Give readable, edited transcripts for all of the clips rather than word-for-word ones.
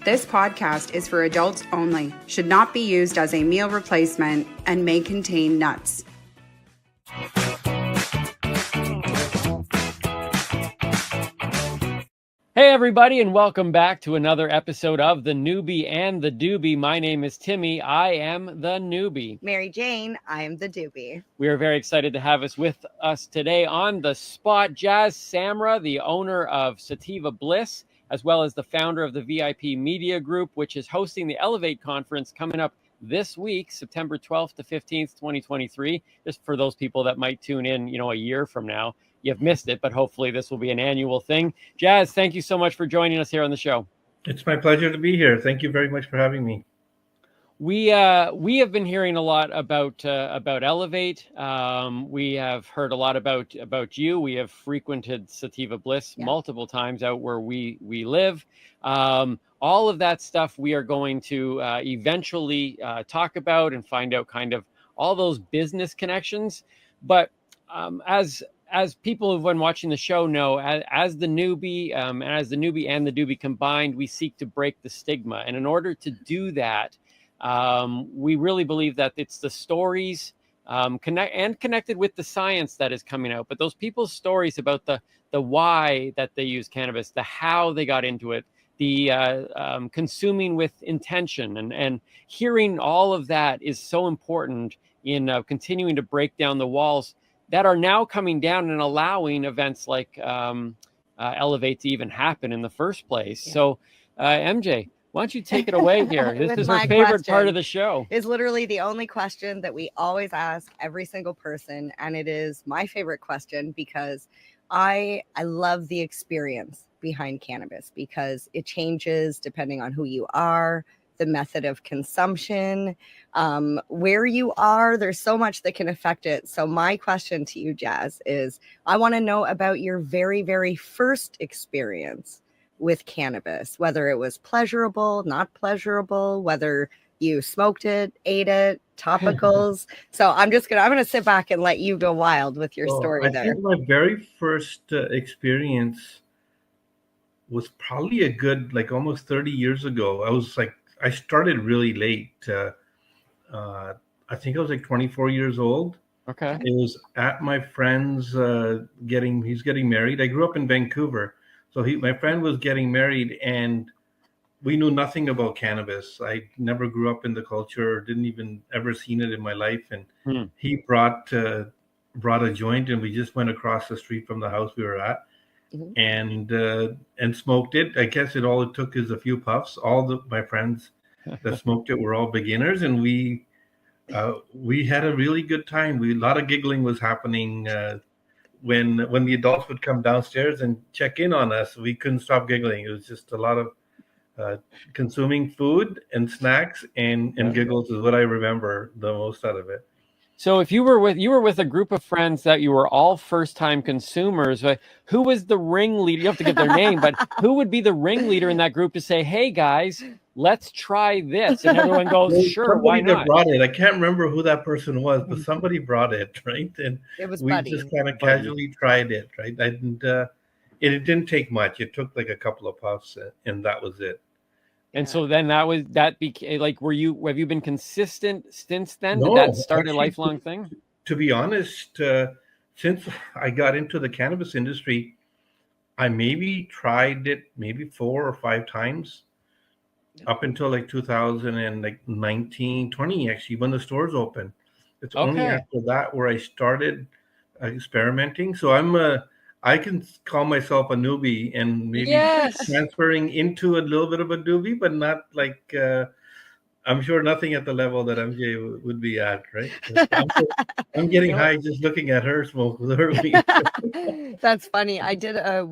This podcast is for adults only, should not be used as a meal replacement, and may contain nuts. Hey everybody, and welcome back to another episode of The Noobie and the Doobie. My name is Timmy. I am the Noobie. Mary Jane, I am the Doobie. We are very excited to have with us today on the spot, Jazz Samra, the owner of Sativa Bliss, as well as the founder of the VIP Media Group, which is hosting the Elevate conference coming up this week, September 12th to 15th, 2023. Just for those people that might tune in, a year from now. You've missed it, but hopefully this will be an annual thing. Jazz, thank you so much for joining us here on the show. It's my pleasure to be here. Thank you very much for having me. We have been hearing a lot about Elevate. We have heard a lot about you. We have frequented Sativa Bliss multiple times out where we live. All of that stuff we are going to eventually talk about and find out kind of all those business connections. But as people who've been watching the show know, as the Noobie, and the Doobie combined, we seek to break the stigma. And in order to do that, we really believe that it's the stories connected with the science that is coming out. But those people's stories about the why that they use cannabis, the how they got into it, the consuming with intention, and hearing all of that is so important in continuing to break down the walls that are now coming down and allowing events like Elevate to even happen in the first place. Yeah. So, MJ, why don't you take it away here? This is her favorite part of the show. It's literally the only question that we always ask every single person, and it is my favorite question because I love the experience behind cannabis because it changes depending on who you are, the method of consumption, where you are. There's so much that can affect it. So my question to you, Jazz, is I want to know about your very, very first experience with cannabis, whether it was pleasurable, not pleasurable, whether you smoked it, ate it, topicals. So I'm going to sit back and let you go wild with your story there. I think my very first experience was probably a good, almost 30 years ago. I started really late. I think I was 24 years old. Okay. It was at my friend's he's getting married. I grew up in Vancouver. So my friend was getting married and we knew nothing about cannabis. I never grew up in the culture, didn't even ever seen it in my life. And he brought a joint and we just went across the street from the house we were at. Mm-hmm. And smoked it. I guess all it took is a few puffs. My friends that smoked it were all beginners, and we had a really good time. A lot of giggling was happening when the adults would come downstairs and check in on us. We couldn't stop giggling. It was just a lot of consuming food and snacks and giggles is what I remember the most out of it. So if you were with a group of friends that you were all first-time consumers, who was the ringleader? You have to get their name, but who would be the ringleader in that group to say, "Hey guys, let's try this," and everyone goes, "Sure, why not?" Brought it. I can't remember who that person was, but somebody brought it, right? And it was we just kind of casually tried it, right? It didn't take much. It took a couple of puffs, and that was it. And so then that became have you been consistent since then? No, did that start a lifelong thing? To be honest, since I got into the cannabis industry, I maybe tried it 4 or 5 times up until 2019, 20 actually, when the stores opened. It's only after that where I started experimenting. So I can call myself a newbie and maybe transferring into a little bit of a doobie, but not I'm sure nothing at the level that MJ would be at, right? I'm getting high just looking at her smoke with her weed. That's funny. We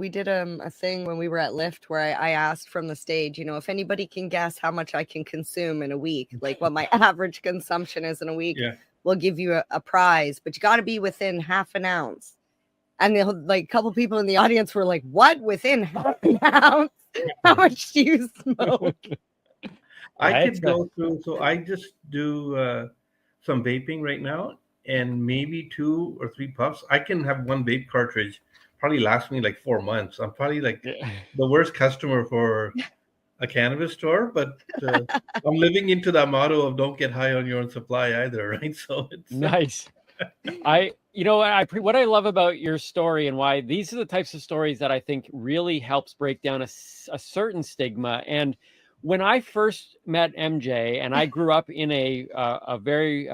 did a thing when we were at Lyft where I asked from the stage, if anybody can guess how much I can consume in a week, what my average consumption is in a week, we'll give you a prize, but you got to be within half an ounce. And a couple people in the audience were like, "What? Within half an ounce? How much do you smoke?" I could go through. So I just do some vaping right now, and maybe 2 or 3 puffs. I can have one vape cartridge probably last me 4 months. I'm probably the worst customer for a cannabis store, but I'm living into that motto of don't get high on your own supply either, right? So it's Nice. What I love about your story and why these are the types of stories that I think really helps break down a certain stigma. And when I first met MJ, and I grew up in a very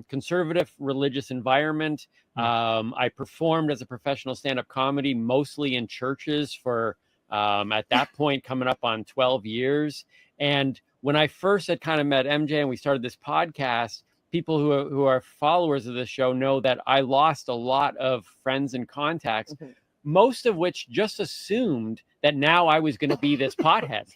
conservative religious environment, I performed as a professional stand-up comedy, mostly in churches for at that point coming up on 12 years. And when I first had kind of met MJ and we started this podcast, people who are followers of this show know that I lost a lot of friends and contacts, most of which just assumed that now I was going to be this pothead.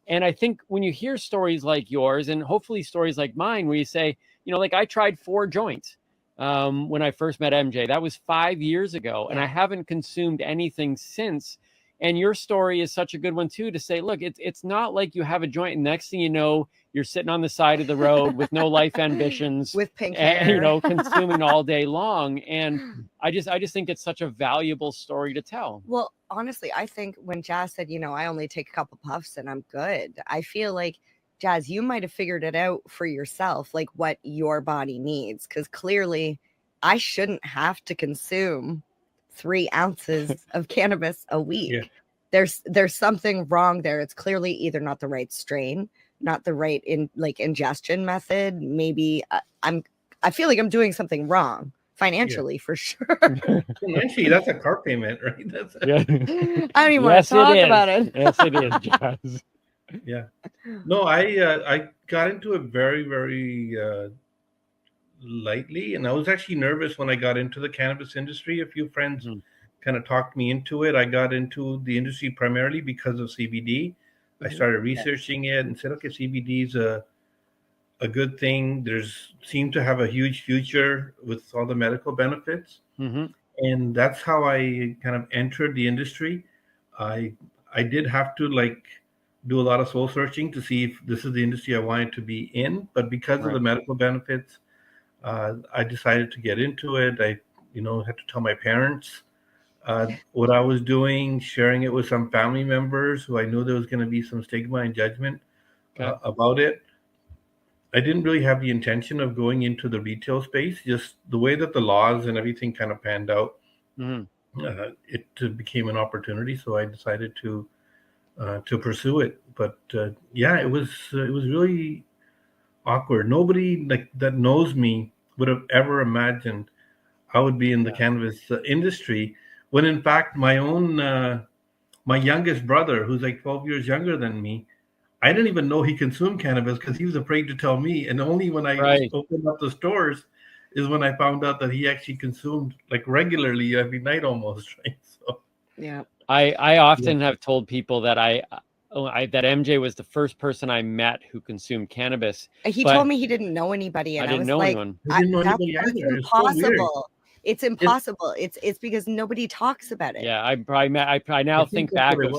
And I think when you hear stories like yours, and hopefully stories like mine, where you say, like I tried 4 joints when I first met MJ, that was 5 years ago, and I haven't consumed anything since. And your story is such a good one too, to say, look, it's not like you have a joint and next thing you know, you're sitting on the side of the road with no life ambitions, with pink hair, and, consuming all day long. And I just think it's such a valuable story to tell. Well, honestly, I think when Jazz said, I only take a couple puffs and I'm good, I feel like, Jazz, you might have figured it out for yourself, like what your body needs, because clearly I shouldn't have to consume 3 ounces of cannabis a week. Yeah. There's something wrong there. It's clearly either not the right strain, not the right ingestion method. Maybe I feel like I'm doing something wrong financially for sure. Actually, that's a car payment, right? I don't even want to talk about it. Yes, it is, Jazz. Yeah. No, I got into it very, very lightly, and I was actually nervous when I got into the cannabis industry. A few friends kind of talked me into it. I got into the industry primarily because of CBD. I started researching it and said, okay, CBD is a good thing. Seemed to have a huge future with all the medical benefits. And that's how I kind of entered the industry. I did have to do a lot of soul searching to see if this is the industry I wanted to be in, but because of the medical benefits, I decided to get into it. I had to tell my parents what I was doing, sharing it with some family members who I knew there was going to be some stigma and judgment about it. I didn't really have the intention of going into the retail space. Just the way that the laws and everything kind of panned out, it became an opportunity. So I decided to pursue it. But it was really awkward. Nobody that knows me would have ever imagined I would be in the cannabis industry, when in fact my own my youngest brother, who's 12 years younger than me, I didn't even know he consumed cannabis because he was afraid to tell me. And only when I opened up the stores is when I found out that he actually consumed regularly every night almost, right? So I often have told people that that MJ was the first person I met who consumed cannabis. He told me he didn't know anybody, and I was like, it's impossible. It's impossible. It's because nobody talks about it. Yeah, I now think back of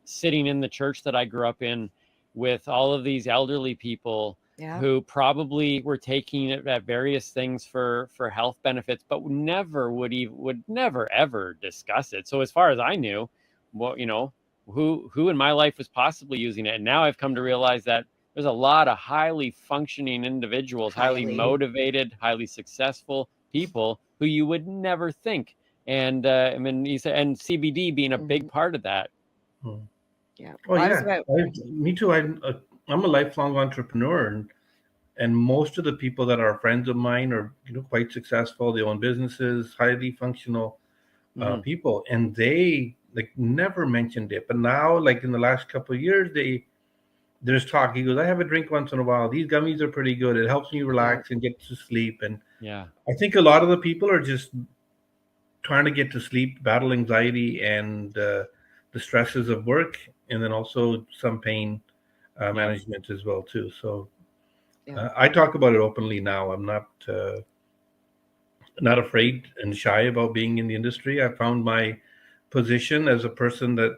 sitting in the church that I grew up in with all of these elderly people who probably were taking it at various things for health benefits, but would never ever discuss it. So as far as I knew, who in my life was possibly using it. And now I've come to realize that there's a lot of highly functioning individuals, highly motivated, highly successful people who you would never think. And you said, and CBD being a big part of that. Yeah. Me too. I'm a lifelong entrepreneur, and most of the people that are friends of mine are quite successful. They own businesses, highly functional people, and they never mentioned it. But now, in the last couple of years, there's talk. He goes, I have a drink once in a while. These gummies are pretty good. It helps me relax and get to sleep. And I think a lot of the people are just trying to get to sleep, battle anxiety and the stresses of work, and then also some pain management as well too. So I talk about it openly now. I'm not afraid and shy about being in the industry. I found my position as a person that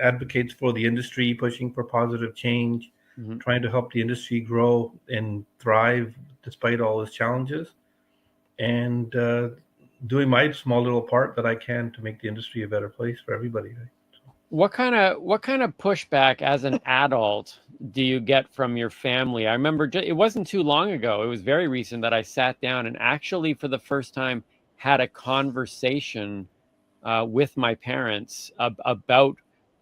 advocates for the industry, pushing for positive change, trying to help the industry grow and thrive despite all its challenges, and doing my small little part that I can to make the industry a better place for everybody. Right? what kind of pushback as an adult do you get from your family? I remember it wasn't too long ago. It was very recent that I sat down and actually, for the first time, had a conversation with my parents about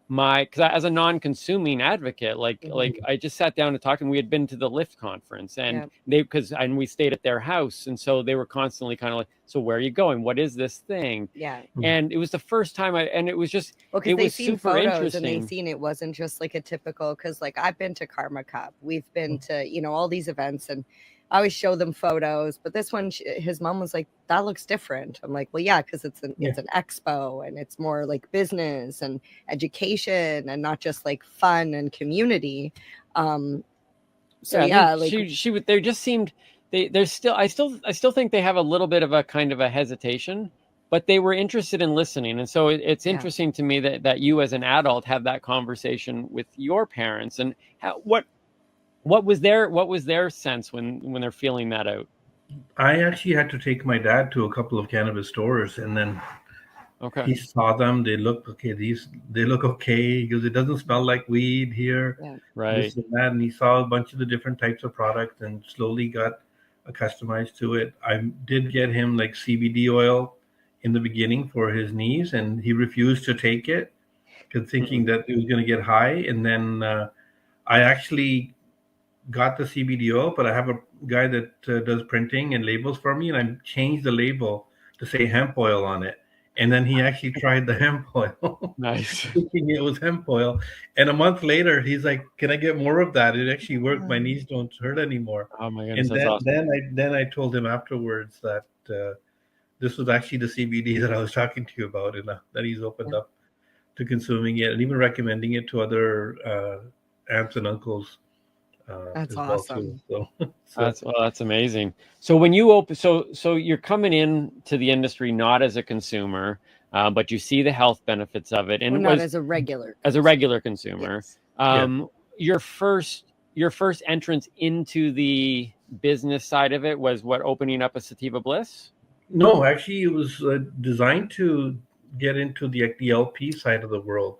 because as a non-consuming advocate, like I just sat down and talked, and we had been to the Lift conference, and we stayed at their house, and so they were constantly kind of like, so where are you going? What is this thing? Yeah. And it was the first time and it was just, Well, it because they've was seen super photos and interesting. they've seen it wasn't just like a typical, because like I've been to Karma Cup, we've been to, you know, all these events, and I always show them photos, but this one, his mom was like, that looks different. I'm like, well, yeah, because it's an expo, and it's more like business and education and not just like fun and community. So yeah, like she would, they just seemed, there's still, I still think they have a little bit of a kind of a hesitation, but they were interested in listening. And so it's interesting to me that you as an adult have that conversation with your parents, and what was their sense when they're feeling that out? I actually had to take my dad to a couple of cannabis stores, and then he saw them. They look okay. They look okay, because it doesn't smell like weed here. Yeah. Right. This and that. And he saw a bunch of the different types of products and slowly got customized to it. I did get him like CBD oil in the beginning for his knees, and he refused to take it, thinking that it was going to get high. And then I actually got the CBD oil, but I have a guy that does printing and labels for me, and I changed the label to say hemp oil on it. And then he actually tried the hemp oil, nice, thinking it was hemp oil. And a month later, he's like, "Can I get more of that? It actually worked. My knees don't hurt anymore." Oh my goodness, and that's awesome. then I told him afterwards that this was actually the CBD that I was talking to you about, and that he's opened up to consuming it and even recommending it to other aunts and uncles. That's awesome. Well too. So, that's amazing. So when you open, so you're coming in to the industry not as a consumer, but you see the health benefits of it, and well, not as a regular consumer. Yes. Your first entrance into the business side of it was what, opening up a Sativa Bliss? No, actually, it was designed to get into the LP side of the world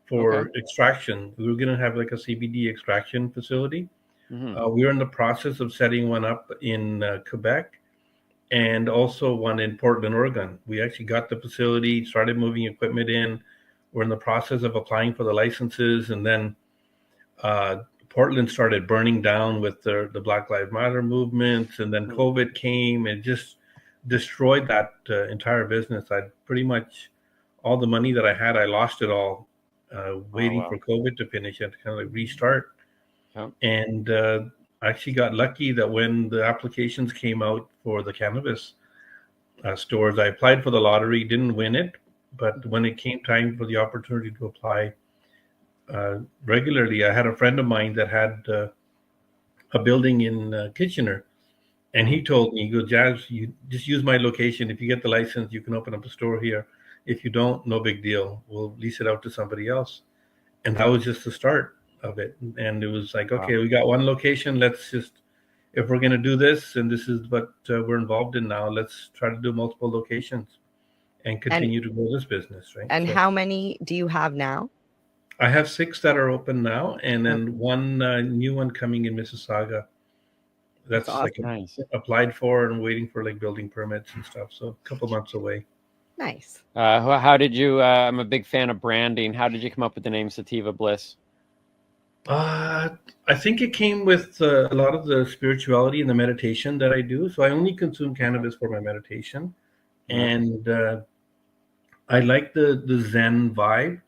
for extraction. We were going to have like a CBD extraction facility. We were in the process of setting one up in Quebec, and also one in Portland, Oregon. We actually got the facility, started moving equipment in. We're in the process of applying for the licenses, and then Portland started burning down with the Black Lives Matter movement, and then COVID came and just destroyed that entire business. I pretty much, all the money that I had, I lost it all waiting for COVID to finish and to kind of like restart. And I actually got lucky that when the applications came out for the cannabis stores, I applied for the lottery, didn't win it, but when it came time for the opportunity to apply regularly, I had a friend of mine that had a building in Kitchener, and he told me, "Go, Jazz, you just use my location. If you get the license, you can open up a store here. If you don't, no big deal. We'll lease it out to somebody else." And that was just the start of it. And it was like, okay, we got one location. Let's just, if we're going to do this, and this is what we're involved in now, let's try to do multiple locations and continue to grow this business, right? And how many do you have now? I have 6 that are open now, and then one new one coming in Mississauga. That's awesome. Like nice. Applied for and waiting for like building permits and stuff. So a couple months away. Nice. How did you? I'm a big fan of branding. How did you come up with the name Sativa Bliss? I think it came with a lot of the spirituality and the meditation that I do. So I only consume cannabis for my meditation, and I like the Zen vibe.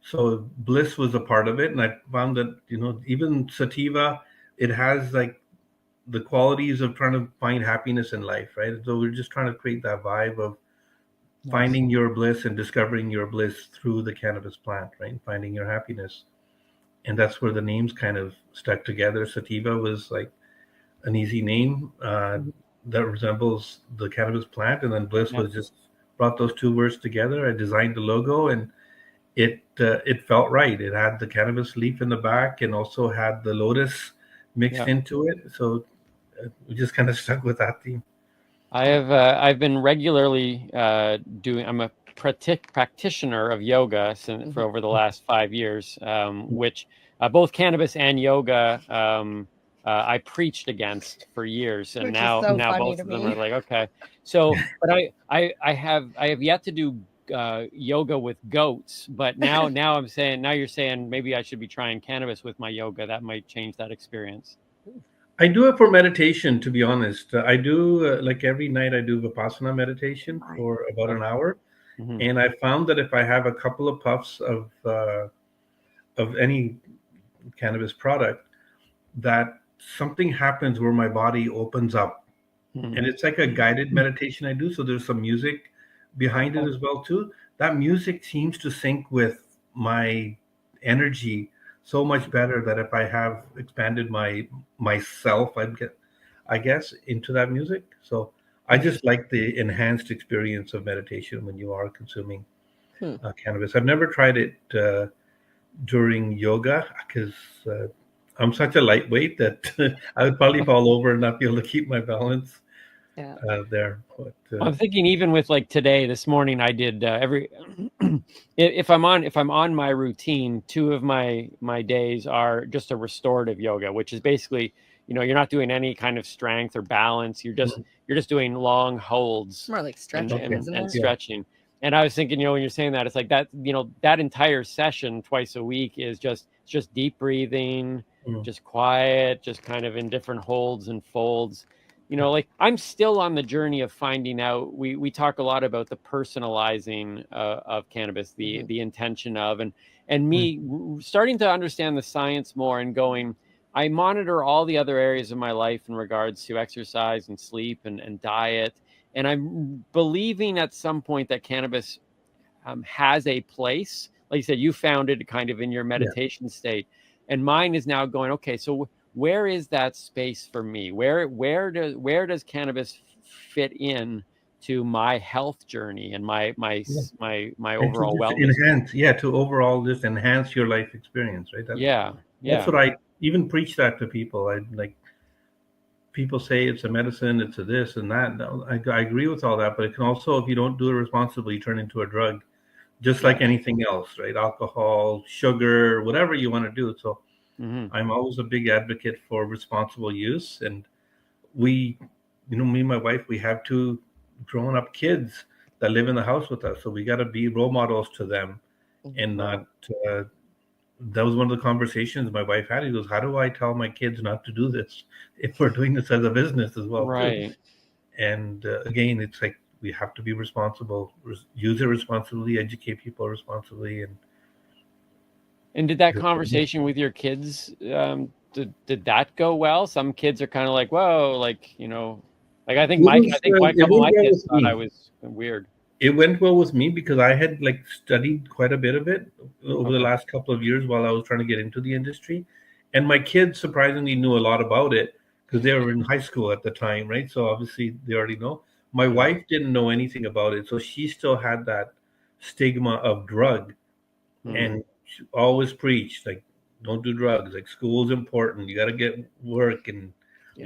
So Bliss was a part of it, and I found that even sativa, it has like the qualities of trying to find happiness in life, right? So we're just trying to create that vibe of finding your bliss and discovering your bliss through the cannabis plant, right? Finding your happiness. And that's where the names kind of stuck together. Sativa was like an easy name that resembles the cannabis plant. And then Bliss was just brought those two words together. I designed the logo, and it felt right. It had the cannabis leaf in the back and also had the lotus mixed into it. So we just kind of stuck with that theme. I've been regularly doing. I'm a practitioner of yoga for over the last 5 years, which both cannabis and yoga I preached against for years, and Which now is so funny both to of them me. are like, okay. So, but I have yet to do yoga with goats, but now you're saying maybe I should be trying cannabis with my yoga. That might change that experience. I do it for meditation, to be honest. I do like every night I do Vipassana meditation for about an hour. Mm-hmm. And I found that if I have a couple of puffs of any cannabis product, that something happens where my body opens up. Mm-hmm. And it's like a guided meditation I do. So there's some music behind it as well too. That music seems to sync with my energy so much better that if I have expanded myself, I guess, into that music. So I just like the enhanced experience of meditation when you are consuming cannabis. I've never tried it during yoga because I'm such a lightweight that I would probably fall over and not be able to keep my balance there. But, I'm thinking even with like today, this morning, I did if I'm on my routine, 2 of my days are just a restorative yoga, which is basically, you're not doing any kind of strength or balance. You're just doing long holds, More like stretching, and stretching. And I was thinking, when you're saying that, it's like that, that entire session twice a week is just deep breathing, just quiet, just kind of in different holds and folds. Like I'm still on the journey of finding out. We talk a lot about the personalizing of cannabis, the intention of, and me starting to understand the science more and going. I monitor all the other areas of my life in regards to exercise and sleep and diet. And I'm believing at some point that cannabis has a place. Like you said, you found it kind of in your meditation state. And mine is now going, okay, so where is that space for me? Where does cannabis fit in to my health journey and my overall wellness? To overall just enhance your life experience, right? That's what I even preach that to people. I like people say it's a medicine, it's a this and that. I agree with all that, but it can also, if you don't do it responsibly, turn into a drug, just like anything else, right? Alcohol, sugar, whatever you want to do. So I'm always a big advocate for responsible use. And we, me and my wife, we have 2 grown up kids that live in the house with us. So we got to be role models to them and not, that was one of the conversations my wife had. He goes, how do I tell my kids not to do this if we're doing this as a business as well? Right. Too? And again, it's like, we have to be responsible, use it responsibly, educate people responsibly. And did that conversation with your kids, did that go well? Some kids are kind of like, whoa, like, like I think a couple of my kids thought I was weird. It went well with me because I had like studied quite a bit of it over the last couple of years while I was trying to get into the industry. And my kids surprisingly knew a lot about it because they were in high school at the time, right? So obviously they already know. My wife didn't know anything about it. So she still had that stigma of drug. And she always preached, like, don't do drugs. Like, school's important. You got to get work and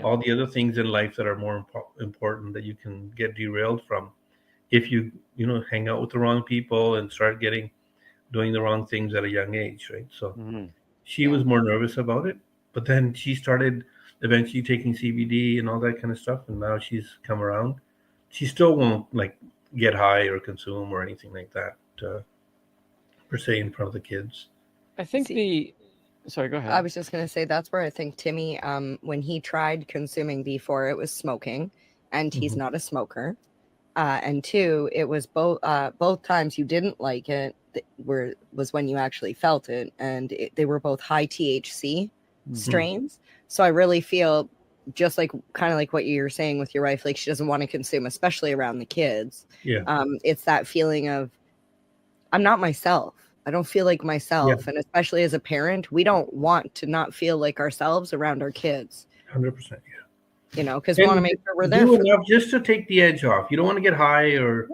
all the other things in life that are more important that you can get derailed from if you hang out with the wrong people and start doing the wrong things at a young age, right? So she was more nervous about it, but then she started eventually taking CBD and all that kind of stuff, and now she's come around. She still won't like get high or consume or anything like that per se in front of the kids. I think sorry, go ahead. I was just going to say that's where I think Timmy, when he tried consuming before, it was smoking, and he's not a smoker. And 2, it was both times you didn't like it was when you actually felt it, and they were both high THC strains. So I really feel just like kind of like what you're saying with your wife, like she doesn't want to consume, especially around the kids. It's that feeling of I'm not myself. I don't feel like myself. And especially as a parent, we don't want to not feel like ourselves around our kids. 100%. Because we want to make sure we're there. Do enough just to take the edge off. You don't want to get high or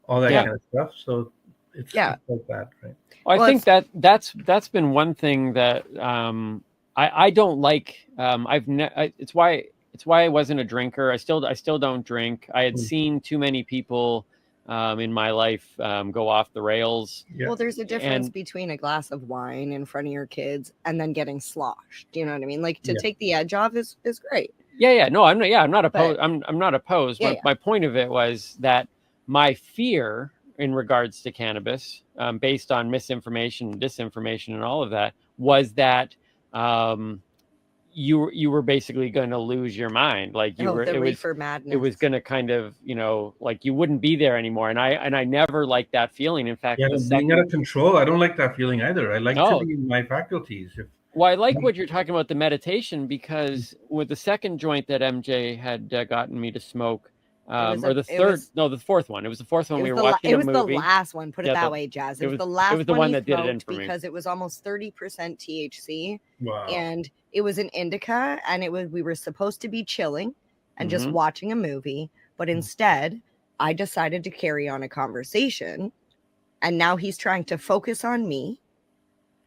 all that kind of stuff. So it's like that, right? Well, I think that's been one thing that I don't like. It's why I wasn't a drinker. I still don't drink. I had seen too many people in my life go off the rails. Yeah. Well, there's a difference And- between a glass of wine in front of your kids and then getting sloshed. Do you know what I mean? Like to Yeah. take the edge off is great. Yeah. No, I'm not opposed. But- I'm not opposed. Yeah, My point of it was that my fear in regards to cannabis, based on misinformation, disinformation, and all of that, was that you were basically going to lose your mind. Like the reefer madness. it was going to kind of, like you wouldn't be there anymore. And I never liked that feeling. In fact, Yeah, being out of control, I don't like that feeling either. I like to be in my faculties. Well, I like what you're talking about, the meditation, because with the second joint that MJ had gotten me to smoke, the fourth one. It was the fourth one we were watching a movie. It was the last one. Put it that way, Jazz. It was the last. It was the one that did it in for me, because it was almost 30% THC. Wow. And it was an indica, and we were supposed to be chilling and just watching a movie, but instead, I decided to carry on a conversation, and now he's trying to focus on me.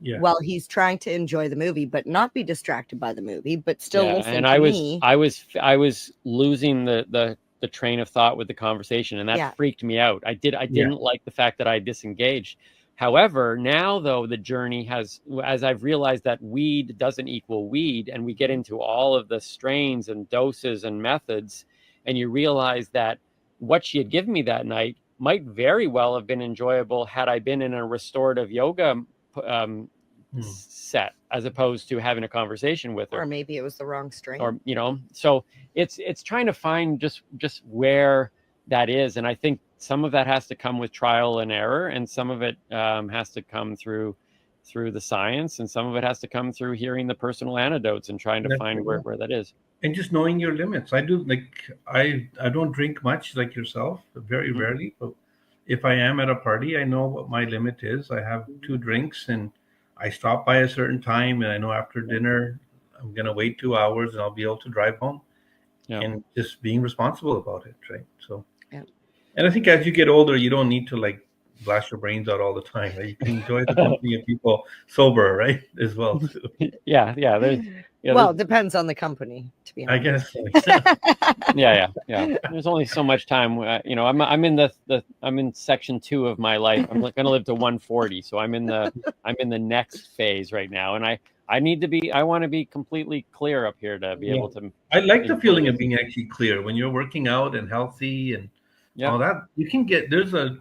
Yeah. Well, he's trying to enjoy the movie, but not be distracted by the movie, but still listen and to me. I was losing the train of thought with the conversation, and that freaked me out. I didn't like the fact that I disengaged. However, now though, the journey has, as I've realized that weed doesn't equal weed, and we get into all of the strains and doses and methods, and you realize that what she had given me that night might very well have been enjoyable had I been in a restorative yoga set, as opposed to having a conversation with her. Or maybe it was the wrong strain. Or, so it's trying to find just where that is. And I think some of that has to come with trial and error, and some of it has to come through the science, and some of it has to come through hearing the personal anecdotes and trying to find where that is. And just knowing your limits. I don't drink much like yourself, very rarely, but if I am at a party, I know what my limit is. I have 2 drinks, and I stop by a certain time, and I know after dinner I'm going to wait 2 hours and I'll be able to drive home. And just being responsible about it, right? So, and I think as you get older, you don't need to like blast your brains out all the time. Right? You can enjoy the company of people sober, right? As well. Too. Well, it depends on the company, to be honest. I guess. Yeah. There's only so much time. I'm in section 2 of my life. I'm going to live to 140, so I'm in the next phase right now, and I want to be completely clear up here to be able to. I like the feeling of being actually clear when you're working out and healthy and all that. You can get, there's a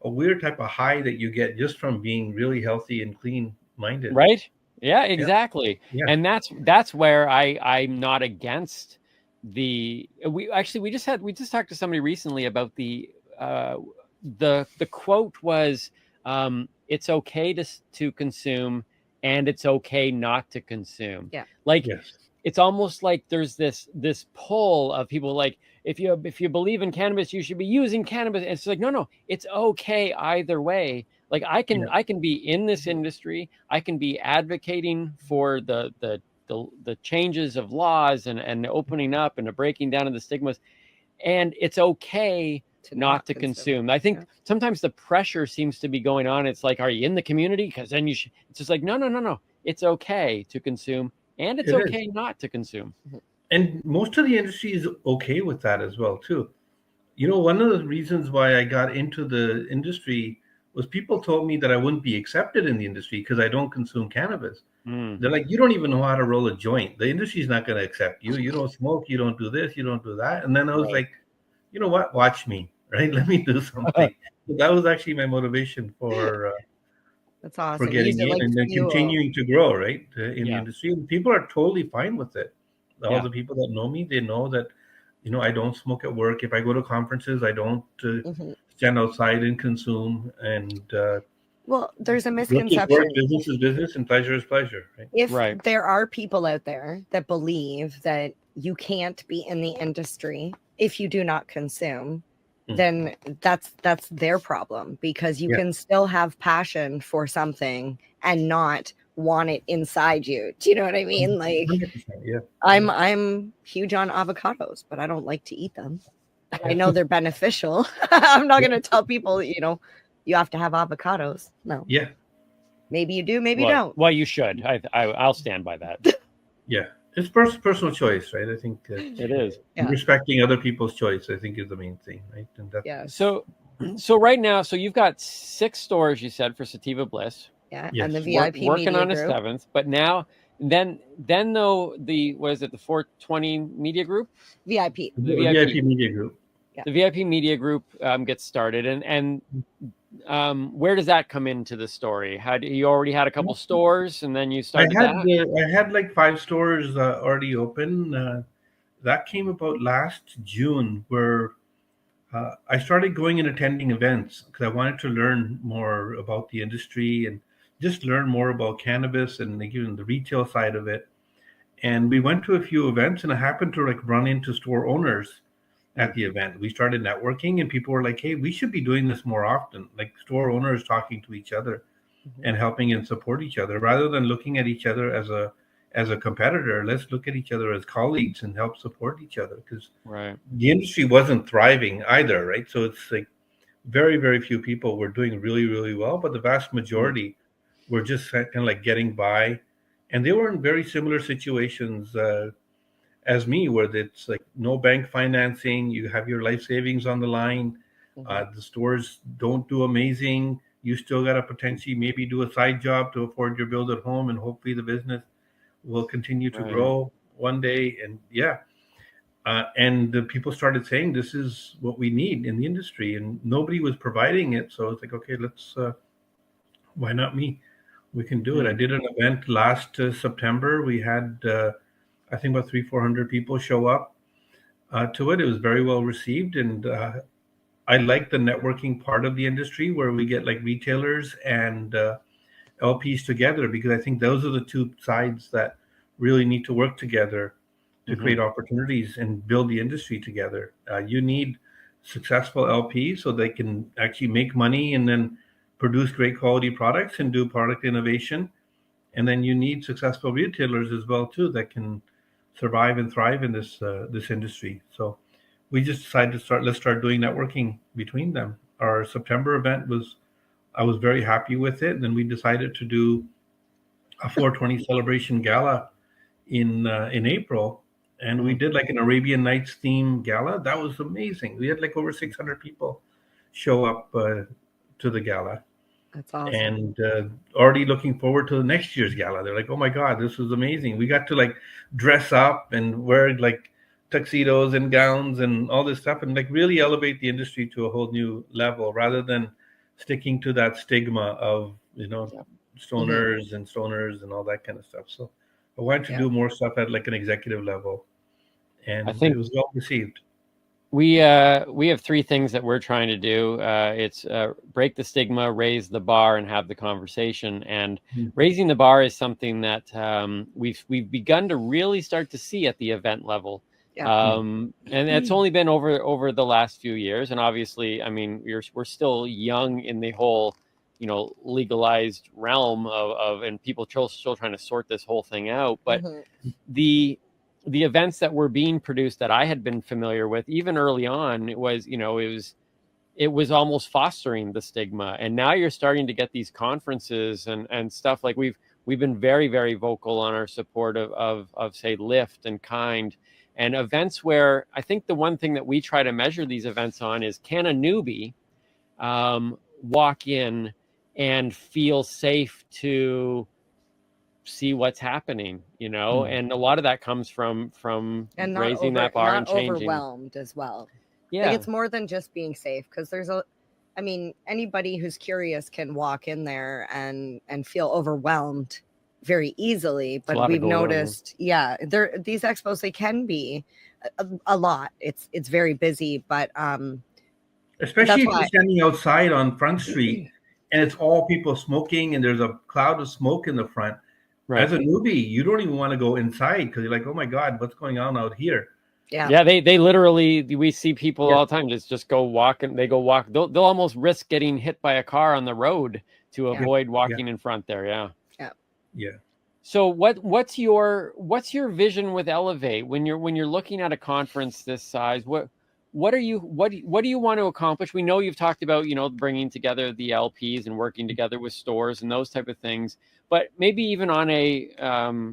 weird type of high that you get just from being really healthy and clean minded. Right. Yeah, exactly. Yeah. And that's where I'm not against we just talked to somebody recently about the quote was, it's okay to consume, and it's okay not to consume. Yeah. It's almost like there's this pull of people like, if you believe in cannabis, you should be using cannabis. And it's like, no, it's okay either way. Like I can be in this industry. I can be advocating for the changes of laws and opening up and the breaking down of the stigmas. And it's okay not to consume. I think sometimes the pressure seems to be going on. It's like, are you in the community? Because then you should. It's just like, no. It's okay to consume, and it's okay not to consume. And most of the industry is okay with that as well, too. One of the reasons why I got into the industry was people told me that I wouldn't be accepted in the industry because I don't consume cannabis. They're like, you don't even know how to roll a joint. The industry's not going to accept you. You don't smoke. You don't do this. You don't do that. And then I was like, you know what? Watch me, right? Let me do something. So that was actually my motivation for that's awesome. For getting in and then continuing to grow, right, in the industry. And people are totally fine with it. All the people that know me, they know that, I don't smoke at work. If I go to conferences, I don't stand outside and consume. And well, there's a misconception. Work, business is business and pleasure is pleasure. Right? If there are people out there that believe that you can't be in the industry if you do not consume, then that's their problem, because you can still have passion for something and not want it inside you. Do you know what I mean? Like, I'm huge on avocados, but I don't like to eat them. I know they're beneficial. I'm not going to tell people, you have to have avocados. No. Yeah. Maybe you do, maybe you don't. Well, you should. I'll stand by that. Yeah. It's personal choice, right? I think it is. Respecting other people's choice, I think, is the main thing, right? And So So right now, so you've got 6 stores, you said, for Sativa Bliss. Yeah, Yes. and the VIP Working Media on a Group. 7th, but now then though the what is it, the 420 Media Group? VIP. The VIP Media Group. Yeah. The VIP Media Group gets started, and where does that come into the story? How do you already had a couple stores, and then you started I had like 5 stores already open. That came about last June, where I started going and attending events because I wanted to learn more about the industry and just learn more about cannabis and like, even the retail side of it. And we went to a few events, and I happened to like run into store owners at the event. We started networking, and people were like, "Hey, we should be doing this more often." Like store owners talking to each other and helping and support each other rather than looking at each other as a competitor. Let's look at each other as colleagues and help support each other, because right. the industry wasn't thriving either, right? So it's like very, very few people were doing really, really well, but the vast majority were just kind of like getting by, and they were in very similar situations as me, where it's like no bank financing, you have your life savings on the line, the stores don't do amazing. You still got to potentially maybe do a side job to afford your bills at home, and hopefully the business will continue to Right. grow one day. And and the people started saying this is what we need in the industry, and nobody was providing it. So it's like, okay, let's why not me? We can do it. I did an event last September. We had I think about 300-400 people show up to it. It was very well received, and I like the networking part of the industry where we get like retailers and LPs together, because I think those are the two sides that really need to work together to create opportunities and build the industry together. You need successful LPs so they can actually make money and then produce great quality products and do product innovation. And then you need successful retailers as well too that can survive and thrive in this industry. So we just decided to let's start doing networking between them. Our September event I was very happy with it. And then we decided to do a 420 celebration gala in April, and we did like an Arabian Nights theme gala. That was amazing. We had like over 600 people show up to the gala. That's awesome. And already looking forward to the next year's gala. They're like, "Oh my God, this was amazing. We got to like dress up and wear like tuxedos and gowns and all this stuff, and like really elevate the industry to a whole new level, rather than sticking to that stigma of stoners and all that kind of stuff." So I wanted to do more stuff at like an executive level, and I think it was well received. We have 3 things that we're trying to do. It's break the stigma, raise the bar, and have the conversation. And raising the bar is something that we've begun to really start to see at the event level. And it's only been over the last few years. And obviously, I mean, we're still young in the whole, legalized realm of and people still trying to sort this whole thing out. But the events that were being produced that I had been familiar with, even early on, it was almost fostering the stigma. And now you're starting to get these conferences and stuff. Like we've been very, very vocal on our support of say Lift and Kind, and events where I think the one thing that we try to measure these events on is, can a newbie walk in and feel safe to see what's happening, and a lot of that comes from and raising that bar and changing. Overwhelmed as well. Yeah, like, it's more than just being safe, because anybody who's curious can walk in there and feel overwhelmed very easily. But we've noticed, these expos, they can be a lot. It's very busy, but especially if you're standing outside on Front Street and it's all people smoking and there's a cloud of smoke in the front. Right. As a newbie, you don't even want to go inside because you're like, oh my God, what's going on out here? Yeah. They literally, we see people all the time just go walk, and they go walk. They'll almost risk getting hit by a car on the road to avoid walking in front there. Yeah. So what's your vision with Elevate when you're looking at a conference this size? what do you want to accomplish? We know you've talked about, bringing together the LPs and working together with stores and those type of things, but maybe even on a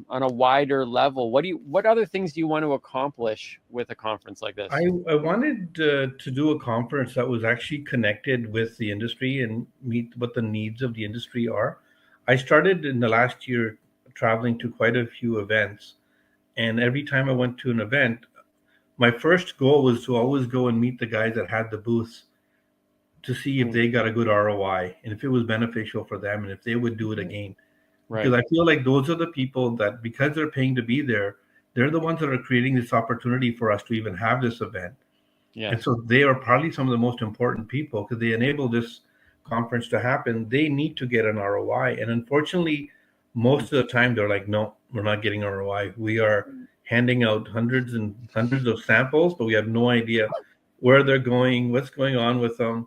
wider level, what other things do you want to accomplish with a conference like this? I wanted to do a conference that was actually connected with the industry and meet what the needs of the industry are. I started in the last year traveling to quite a few events, and every time I went to an event, my first goal was to always go and meet the guys that had the booths to see if they got a good ROI and if it was beneficial for them and if they would do it again. Right. Because I feel like those are the people that, because they're paying to be there, they're the ones that are creating this opportunity for us to even have this event. Yes. And so they are probably some of the most important people because they enable this conference to happen. They need to get an ROI. And unfortunately, most of the time they're like, no, we're not getting ROI. We are handing out hundreds and hundreds of samples, but we have no idea where they're going, what's going on with them.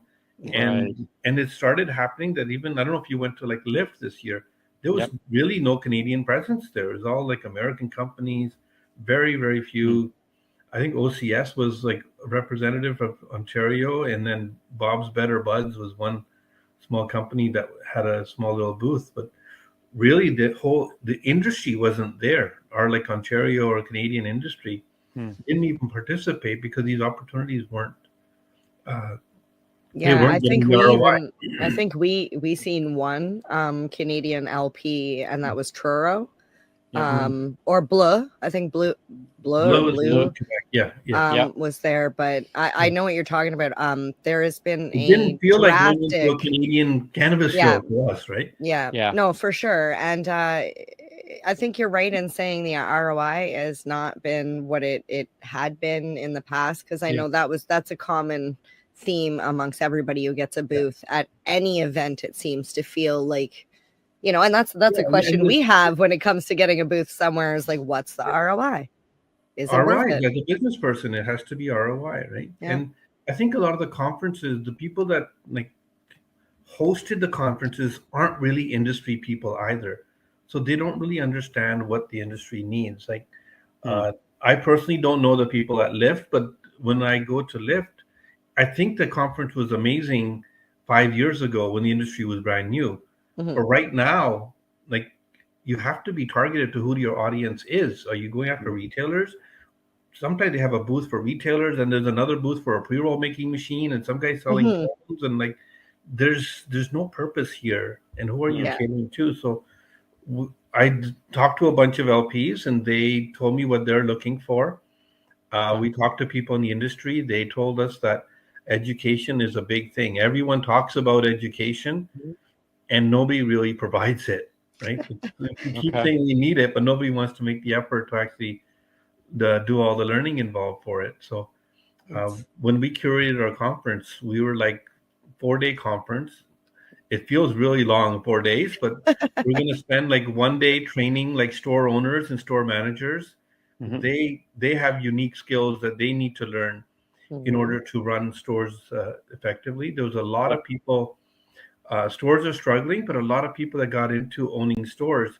And it started happening that even, I don't know if you went to like Lyft this year, there was really no Canadian presence there. It was all like American companies, very, very few. I think OCS was like a representative of Ontario, and then Bob's Better Buds was one small company that had a small little booth. But really, the industry wasn't there. Our like Ontario or Canadian industry didn't even participate because these opportunities weren't. I think we seen one Canadian LP, and that was Truro. Or Bleu. I think Bleu was there, but I know what you're talking about. There has been it didn't feel like a Canadian cannabis show to us, right? No, for sure. And I think you're right in saying the ROI has not been what it had been in the past, because I know that's a common theme amongst everybody who gets a booth at any event. It seems to feel like, and that's a question we have when it comes to getting a booth somewhere, is like, what's the ROI? Is it worth it? As a business person, it has to be ROI, right? And I think a lot of the conferences, the people that like hosted the conferences aren't really industry people either. So they don't really understand what the industry needs. Like, I personally don't know the people at Lyft, but when I go to Lyft, I think the conference was amazing 5 years ago when the industry was brand new. But right now, like, you have to be targeted to who your audience is. Are you going after retailers? Sometimes they have a booth for retailers, and there's another booth for a pre-roll making machine, and some guys selling phones, and like, there's no purpose here. And who are you catering to? So I talked to a bunch of LPs, and they told me what they're looking for. We talked to people in the industry. They told us that education is a big thing. Everyone talks about education, and nobody really provides it, right? You keep saying you need it, but nobody wants to make the effort to actually do all the learning involved for it. So when we curated our conference, we were like 4-day conference. It feels really long, 4 days, but we're going to spend like 1 day training like store owners and store managers. They have unique skills that they need to learn in order to run stores effectively. There was a lot of people, stores are struggling, but a lot of people that got into owning stores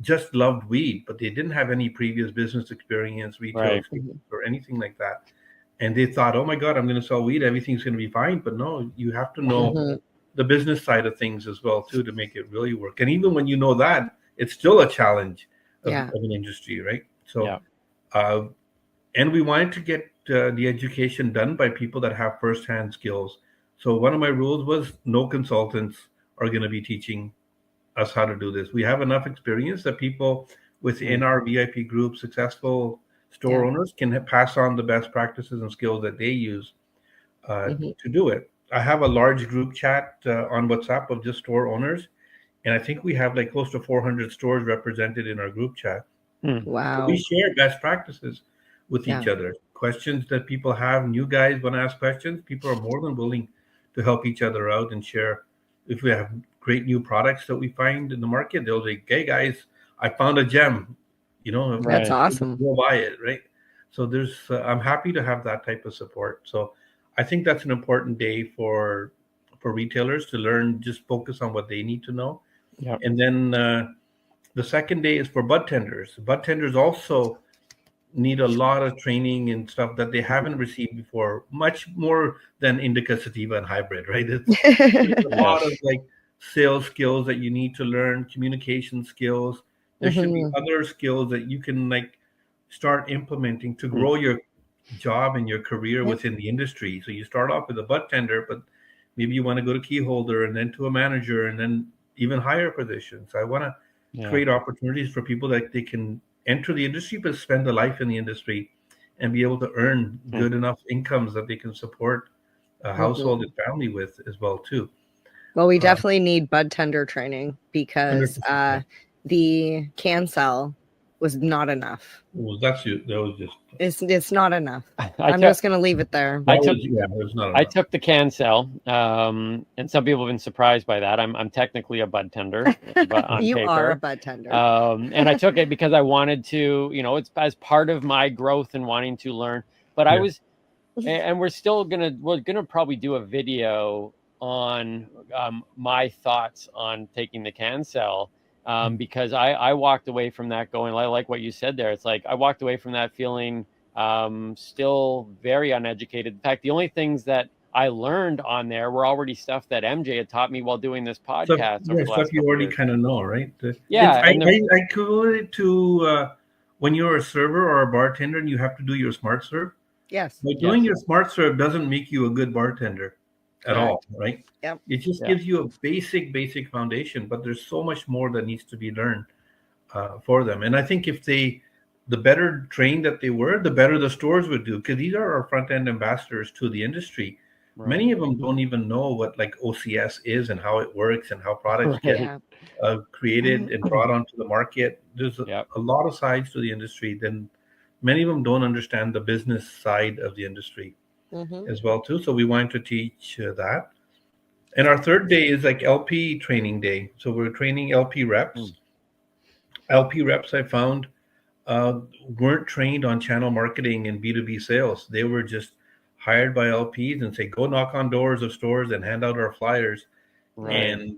just loved weed, but they didn't have any previous business experience, retail experience, or anything like that. And they thought, oh my God, I'm going to sell weed, everything's going to be fine. But no, you have to know the business side of things as well too, to make it really work. And even when you know that, it's still a challenge of an industry, right? So and we wanted to get the education done by people that have firsthand skills. So one of my rules was no consultants are going to be teaching us how to do this. We have enough experience that people within our VIP group, successful store owners, can pass on the best practices and skills that they use to do it. I have a large group chat on WhatsApp of just store owners, and I think we have like close to 400 stores represented in our group chat. Wow. So we share best practices with each other. Questions that people have, new guys want to ask questions, people are more than willing to help each other out and share. If we have great new products that we find in the market, they'll say, hey guys, I found a gem, that's awesome. Go buy it, right? So there's I'm happy to have that type of support. So I think that's an important day for retailers to learn, just focus on what they need to know. And then the second day is for bud tenders. Bud tenders also need a lot of training and stuff that they haven't received before, much more than indica, sativa, and hybrid, right? It's a lot of like sales skills that you need to learn, communication skills. There should be other skills that you can like start implementing to grow your job and your career within the industry. So you start off with a bud tender, but maybe you want to go to key holder and then to a manager and then even higher positions. I want to create opportunities for people that they can enter the industry, but spend a life in the industry and be able to earn good enough incomes that they can support a household and family with as well too. Well, we definitely need bud tender training because 100%. The cancel was not enough. Well, that was just. It's not enough. I'm just going to leave it there. I took the cancel, and some people have been surprised by that. I'm technically a bud tender, but on you paper. are a bud tender. And I took it because I wanted to, it's as part of my growth and wanting to learn. But I was, and we're gonna probably do a video on my thoughts on taking the cancel. Because I walked away from that going, I like what you said there. It's like I walked away from that feeling still very uneducated. In fact, the only things that I learned on there were already stuff that MJ had taught me while doing this podcast. Stuff you already kind of know, right? Yeah. I equate it to when you're a server or a bartender and you have to do your smart serve. Yes. But doing your smart serve doesn't make you a good bartender at all, right? Yep. It just gives you a basic foundation, but there's so much more that needs to be learned for them. And I think if the better trained that they were, the better the stores would do, because these are our front end ambassadors to the industry. Right. Many of them don't even know what like OCS is and how it works and how products get created and brought onto the market. There's a lot of sides to the industry. Then many of them don't understand the business side of the industry. As well too. So we wanted to teach that. And our third day is like LP training day. So we're training LP reps. LP reps I found weren't trained on channel marketing and B2B sales. They were just hired by LPs and say, go knock on doors of stores and hand out our flyers and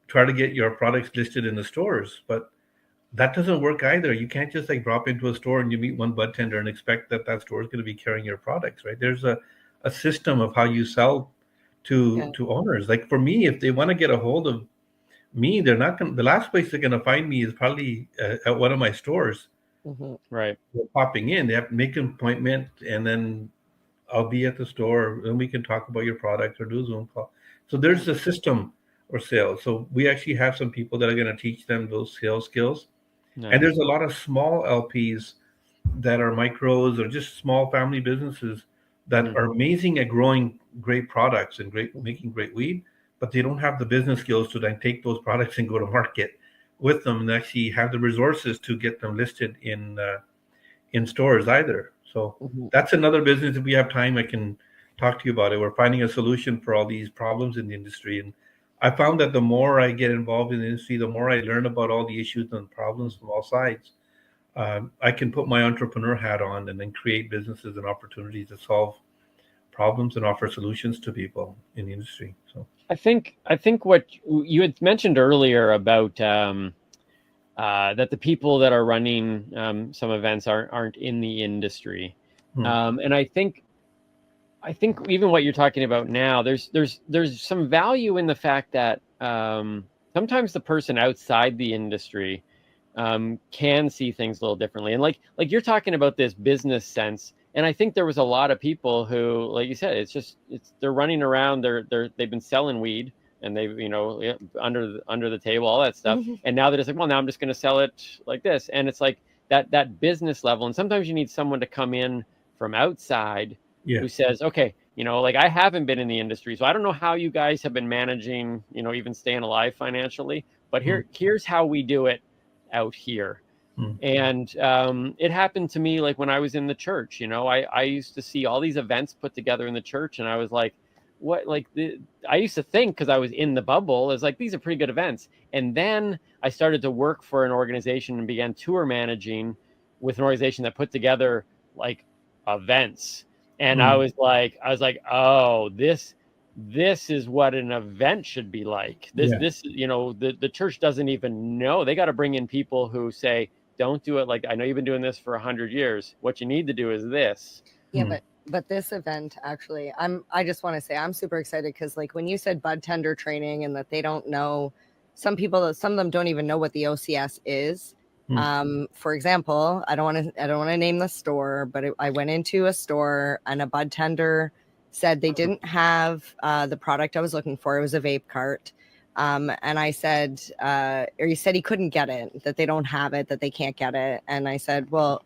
try to get your products listed in the stores. But that doesn't work either. You can't just like drop into a store and you meet one bud tender and expect that store is going to be carrying your products, right? There's a system of how you sell to owners. Like for me, if they want to get a hold of me, they're not going. The last place they're going to find me is probably at one of my stores. Right. They're popping in. They have to make an appointment, and then I'll be at the store, and we can talk about your product or do a Zoom call. So there's a system or sales. So we actually have some people that are going to teach them those sales skills. Nice. And there's a lot of small LPs that are micros or just small family businesses that are amazing at growing great products and making great weed, but they don't have the business skills to then take those products and go to market with them and actually have the resources to get them listed in stores either. So that's another business. If we have time, I can talk to you about it. We're finding a solution for all these problems in the industry. And I found that the more I get involved in the industry, the more I learn about all the issues and problems from all sides. I can put my entrepreneur hat on and then create businesses and opportunities to solve problems and offer solutions to people in the industry. So I think what you had mentioned earlier about that the people that are running some events aren't in the industry, and I think even what you're talking about now, there's some value in the fact that sometimes the person outside the industry can see things a little differently. And like you're talking about this business sense. And I think there was a lot of people who, like you said, they're running around, they've been selling weed and they've, under the table, all that stuff. And now they're just like, well, now I'm just going to sell it like this. And it's like that business level. And sometimes you need someone to come in from outside who says, okay, like I haven't been in the industry, so I don't know how you guys have been managing, even staying alive financially, but here's how we do it out here. And it happened to me like when I was in the church. I used to see all these events put together in the church, and I was like, what? Like I used to think, because I was in the bubble, is like, these are pretty good events. And then I started to work for an organization and began tour managing with an organization that put together like events. And I was like, oh, this is what an event should be like. This, the church doesn't even know. They got to bring in people who say, don't do it like, I know you've been doing this for 100 years. What you need to do is this. Yeah, but this event actually, I just want to say I'm super excited because like when you said bud tender training and that they don't know, some of them don't even know what the OCS is. For example, I don't want to name the store, but I went into a store and a bud tender said they didn't have the product I was looking for. It was a vape cart. And I said, or he said he couldn't get it, that they don't have it, that they can't get it. And I said, well,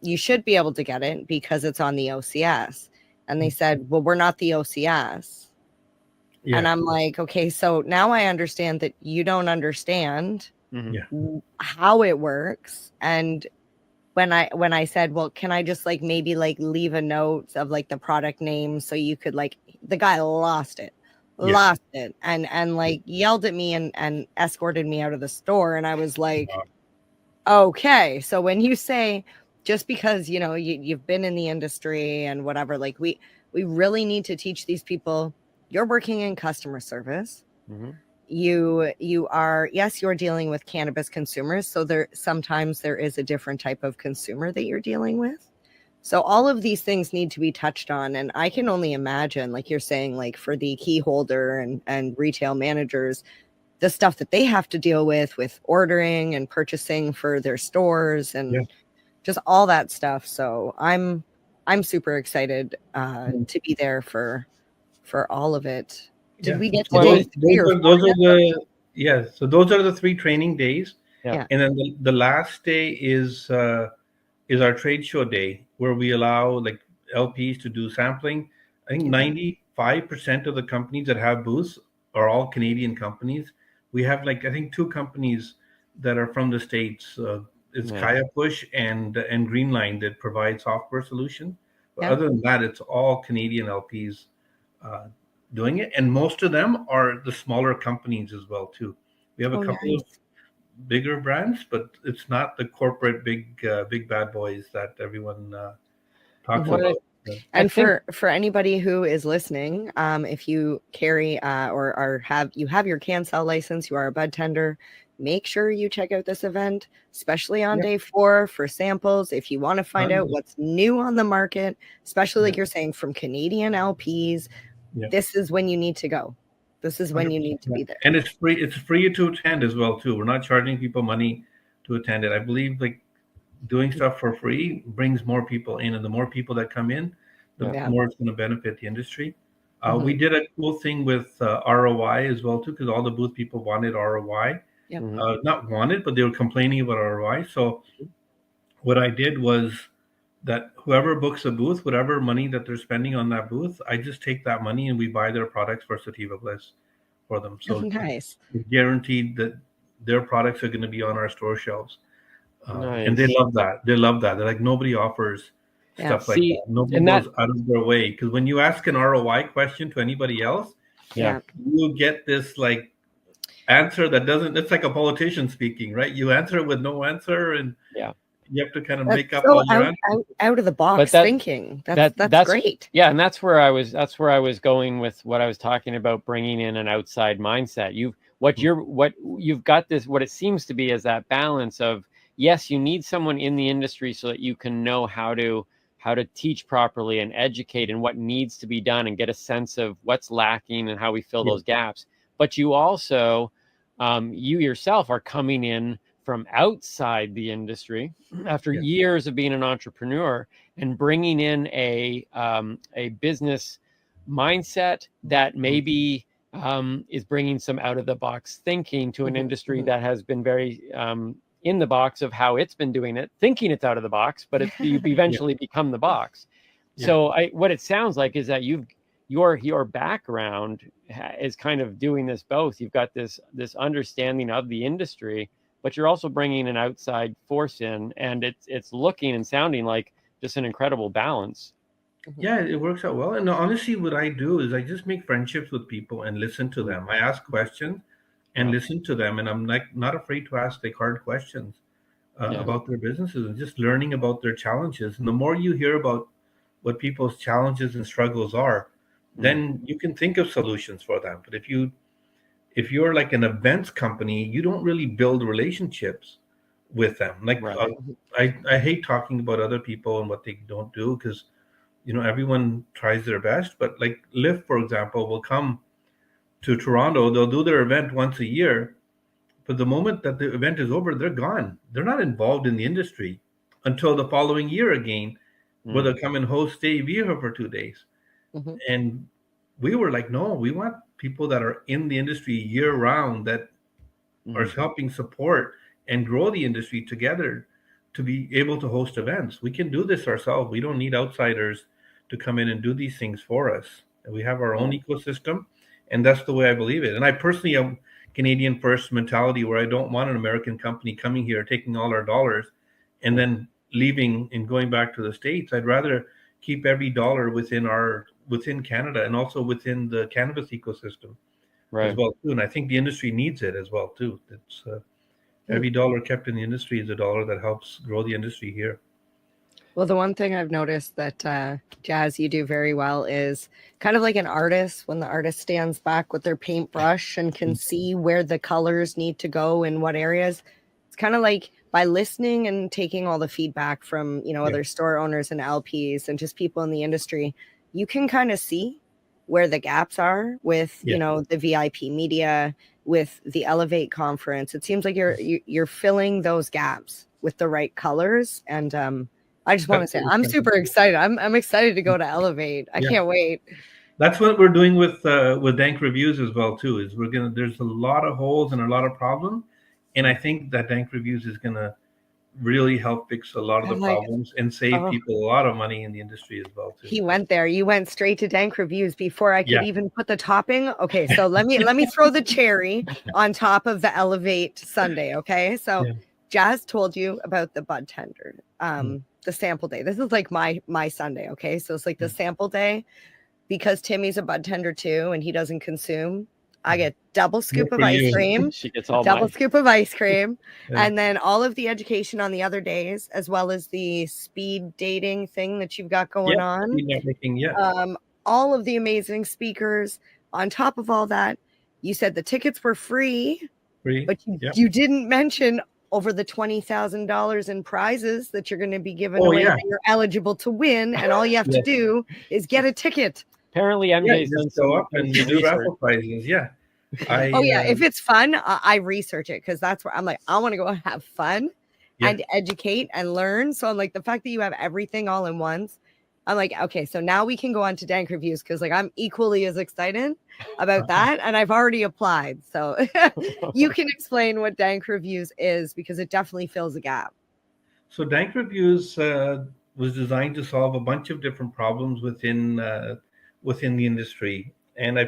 you should be able to get it because it's on the OCS. And they said, well, we're not the OCS. Yeah. And I'm like, okay, so now I understand that you don't understand how it works. And when I said, well, can I just like maybe like leave a note of like the product name so you could like, the guy lost it and like yelled at me and escorted me out of the store. And I was like, okay. So when you say, just because, you know, you've been in the industry and whatever, like we really need to teach these people, you're working in customer service. You are, yes, you're dealing with cannabis consumers. So sometimes there is a different type of consumer that you're dealing with. So all of these things need to be touched on. And I can only imagine, like you're saying, like for the key holder and retail managers, the stuff that they have to deal with ordering and purchasing for their stores and just all that stuff. So I'm super excited to be there for all of it. Did we get to day 3 or 4? So those are the 3 training days. And then the last day is our trade show day, where we allow like LPs to do sampling. I think 95% of the companies that have booths are all Canadian companies. We have like, I think 2 companies that are from the States. It's Kaya Push and Greenline that provide software solution. But other than that, it's all Canadian LPs doing it. And most of them are the smaller companies as well too. We have a couple of bigger brands, but it's not the corporate big bad boys that everyone talks about. And for anybody who is listening, if you carry or have your CanSell license, you are a bud tender, make sure you check out this event, especially on day 4 for samples. If you want to find out what's new on the market, especially like you're saying from Canadian LPs, this is when you need to go. This is when you need to be there. And it's free. It's free to attend as well too. We're not charging people money to attend it. I believe like doing stuff for free brings more people in, and the more people that come in, the more it's going to benefit the industry. We did a cool thing with ROI as well too, because all the booth people wanted ROI. Not wanted, but they were complaining about ROI. So what I did was that whoever books a booth, whatever money that they're spending on that booth, I just take that money and we buy their products for Sativa Bliss for them. So it's guaranteed that their products are going to be on our store shelves. And they love that. They're like, nobody offers stuff like that. Nobody goes out of their way. Because when you ask an ROI question to anybody else, you get this like answer that doesn't, it's like a politician speaking, right? You answer with no answer, and you have to kind of make up all your out of the box thinking. That's great. Yeah, and that's where I was going with what I was talking about, bringing in an outside mindset. What you've got this, what it seems to be is that balance of, yes, you need someone in the industry so that you can know how to teach properly and educate and what needs to be done and get a sense of what's lacking and how we fill those gaps. But you also, you yourself are coming in from outside the industry after years of being an entrepreneur and bringing in a business mindset that maybe is bringing some out of the box thinking to an industry that has been very in the box of how it's been doing it, thinking it's out of the box, but you eventually become the box. So what it sounds like is that your background is kind of doing this both. You've got this understanding of the industry, but you're also bringing an outside force in, and it's looking and sounding like just an incredible balance. Yeah, it works out well. And honestly, what I do is I just make friendships with people and listen to them. I ask questions and listen to them, and I'm like not afraid to ask like hard questions about their businesses and just learning about their challenges. And the more you hear about what people's challenges and struggles are, then you can think of solutions for them. But if you're like an events company, you don't really build relationships with them. Like Right. I hate talking about other people and what they don't do, because everyone tries their best. But like Lyft, for example, will come to Toronto. They'll do their event once a year, but the moment that the event is over, they're gone. They're not involved in the industry until the following year again, where they'll come and host Dave here for 2 days. Mhm. And we were like, no, we want people that are in the industry year round, that are helping support and grow the industry together, to be able to host events. We can do this ourselves. We don't need outsiders to come in and do these things for us. We have our own ecosystem, and that's the way I believe it. And I personally have Canadian first mentality, where I don't want an American company coming here, taking all our dollars, and then leaving and going back to the States. I'd rather keep every dollar within Canada, and also within the cannabis ecosystem as well too. And I think the industry needs it as well too. It's every dollar kept in the industry is a dollar that helps grow the industry here. Well, the one thing I've noticed that Jazz, you do very well is kind of like an artist. When the artist stands back with their paintbrush and can see where the colors need to go in what areas, it's kind of like by listening and taking all the feedback from other store owners and LPs and just people in the industry, you can kind of see where the gaps are with the VIP media, with the Elevate conference. It seems like you're filling those gaps with the right colors. And I just want to say I'm super excited. I'm excited to go to Elevate. I can't wait. That's what we're doing with Dank Reviews as well too. Is there's a lot of holes and a lot of problems, and I think that Dank Reviews is gonna really help fix a lot of the problems and save people a lot of money in the industry as well too. He went there. You went straight to Dank Reviews before I could even put the topping. Okay, so let me throw the cherry on top of the Elevate Sunday. Okay, so Jazz told you about the bud tender, the sample day. This is like my Sunday. Okay, so it's like the sample day, because Timmy's a bud tender too, and he doesn't consume. I get double scoop of ice cream. She gets all double scoop of ice cream, and then all of the education on the other days, as well as the speed dating thing that you've got going on. All of the amazing speakers. On top of all that, you said the tickets were free, but you didn't mention over the $20,000 in prizes that you're going to be giving away that you're eligible to win, and all you have to do is get a ticket. Apparently, MJ's just go up and you do raffle prizes. If it's fun, I research it, because that's where I'm like, I want to go have fun and educate and learn. So I'm like, the fact that you have everything all in once, I'm like, okay, so now we can go on to Dank Reviews, because like I'm equally as excited about that, and I've already applied. So you can explain what Dank Reviews is, because it definitely fills a gap. So Dank Reviews was designed to solve a bunch of different problems within the industry, and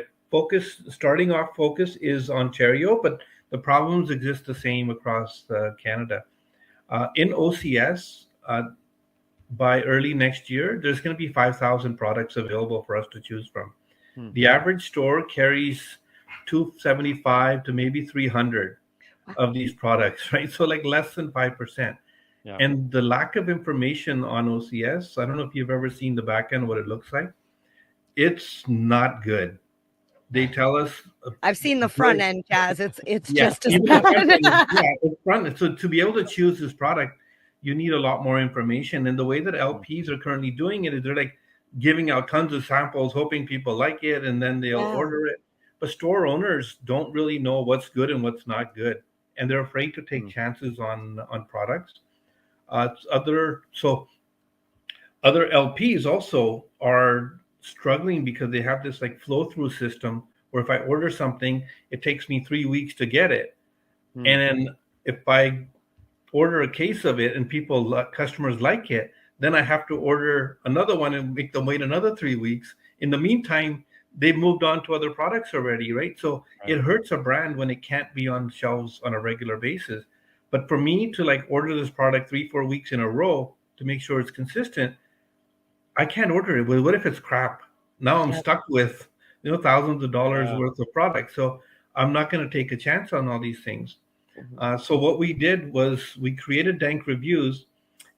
starting off focus is Ontario, but the problems exist the same across Canada. In OCS, by early next year, there's going to be 5,000 products available for us to choose from. The average store carries 275 to maybe 300 of these products, right? So like less than 5%. And the lack of information on OCS, I don't know if you've ever seen the back end, what it looks like. It's not good. They tell us. I've seen the front end, Jazz. It's just as bad. It's front. So to be able to choose this product, you need a lot more information. And the way that LPs are currently doing it is they're like giving out tons of samples, hoping people like it, and then they'll order it. But store owners don't really know what's good and what's not good, and they're afraid to take chances on products. Other LPs also are struggling, because they have this like flow through system where if I order something, it takes me 3 weeks to get it. And then if I order a case of it and customers like it, then I have to order another one and make them wait another 3 weeks. In the meantime, they've moved on to other products already, right? So it hurts a brand when it can't be on shelves on a regular basis. But for me to like order this product 3-4 weeks in a row to make sure it's consistent, I can't order it. Well, what if it's crap? Now I'm stuck with thousands of dollars worth of product. So I'm not going to take a chance on all these things. So what we did was we created Dank Reviews,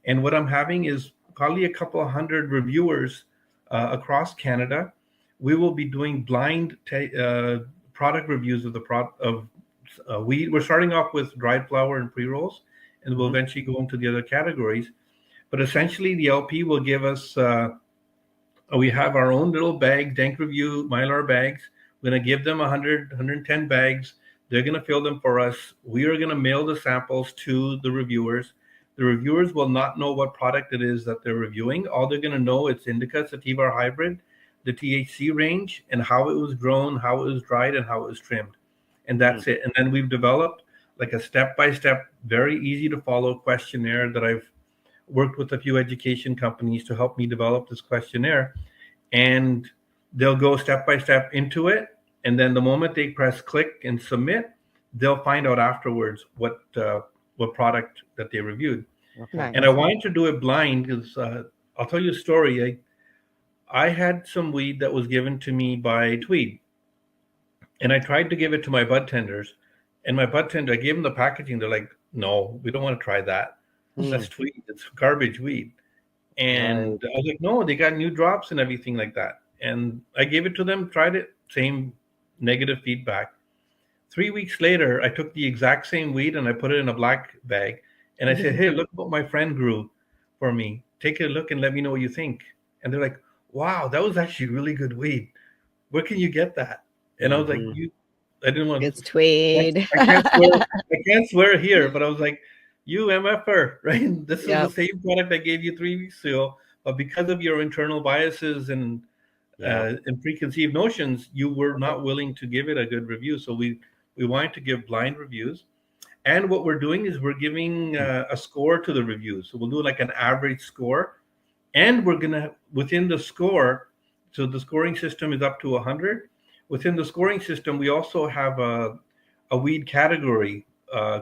and what I'm having is probably a couple of hundred reviewers across Canada. We will be doing blind product reviews of the weed. We're starting off with dried flower and pre-rolls, and we'll eventually go into the other categories. But essentially, the LP will give us, we have our own little bag, Dank Review Mylar bags. We're going to give them 100, 110 bags. They're going to fill them for us. We are going to mail the samples to the reviewers. The reviewers will not know what product it is that they're reviewing. All they're going to know it's indica, sativa, or hybrid, the THC range, and how it was grown, how it was dried, and how it was trimmed. And that's it. And then we've developed like a step-by-step, very easy to follow questionnaire that I've worked with a few education companies to help me develop this questionnaire. And they'll go step-by-step into it. And then the moment they press click and submit, they'll find out afterwards what product that they reviewed. Nice. And I wanted to do it blind because I'll tell you a story. I had some weed that was given to me by Tweed. And I tried to give it to my bud tenders. And my bud tender, I gave them the packaging. They're like, no, we don't want to try that. That's Tweed. It's garbage weed. And I was like, no, they got new drops and everything like that. And I gave it to them, tried it, same negative feedback. 3 weeks later, I took the exact same weed and I put it in a black bag. And I said, hey, look what my friend grew for me. Take a look and let me know what you think. And they're like, wow, that was actually really good weed. Where can you get that? And I was like, I didn't want to. It's Tweed. I can't swear here, but I was like, you MFer, right? This is the same product I gave you 3 weeks ago. But because of your internal biases and preconceived notions, you were not willing to give it a good review. So we wanted to give blind reviews. And what we're doing is we're giving a score to the reviews. So we'll do like an average score. And we're going to, within the score, so the scoring system is up to 100. Within the scoring system, we also have a weed category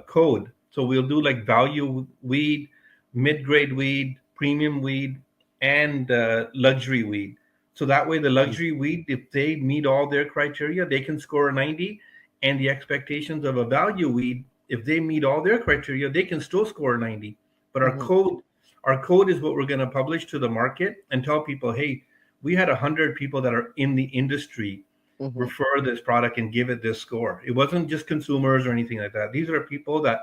code. So we'll do like value weed, mid-grade weed, premium weed, and luxury weed. So that way the luxury weed, if they meet all their criteria, they can score a 90. And the expectations of a value weed, if they meet all their criteria, they can still score a 90. But our code is what we're going to publish to the market and tell people, hey, we had 100 people that are in the industry refer this product and give it this score. It wasn't just consumers or anything like that. These are people that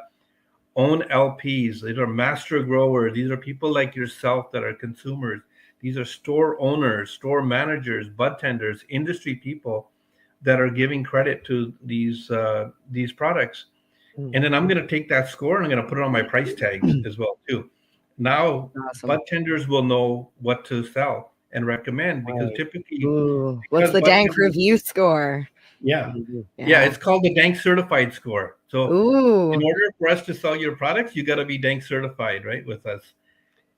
own LPs. These are master growers. These are people like yourself that are consumers. These are store owners, store managers, bud tenders, industry people that are giving credit to these products. And then I'm going to take that score and I'm going to put it on my price tags as well too. Now, bud tenders will know what to sell and recommend because typically, what's the Dank Review score? Yeah, it's called the Dank Certified score. So in order for us to sell your products, you got to be Dank certified, right, with us.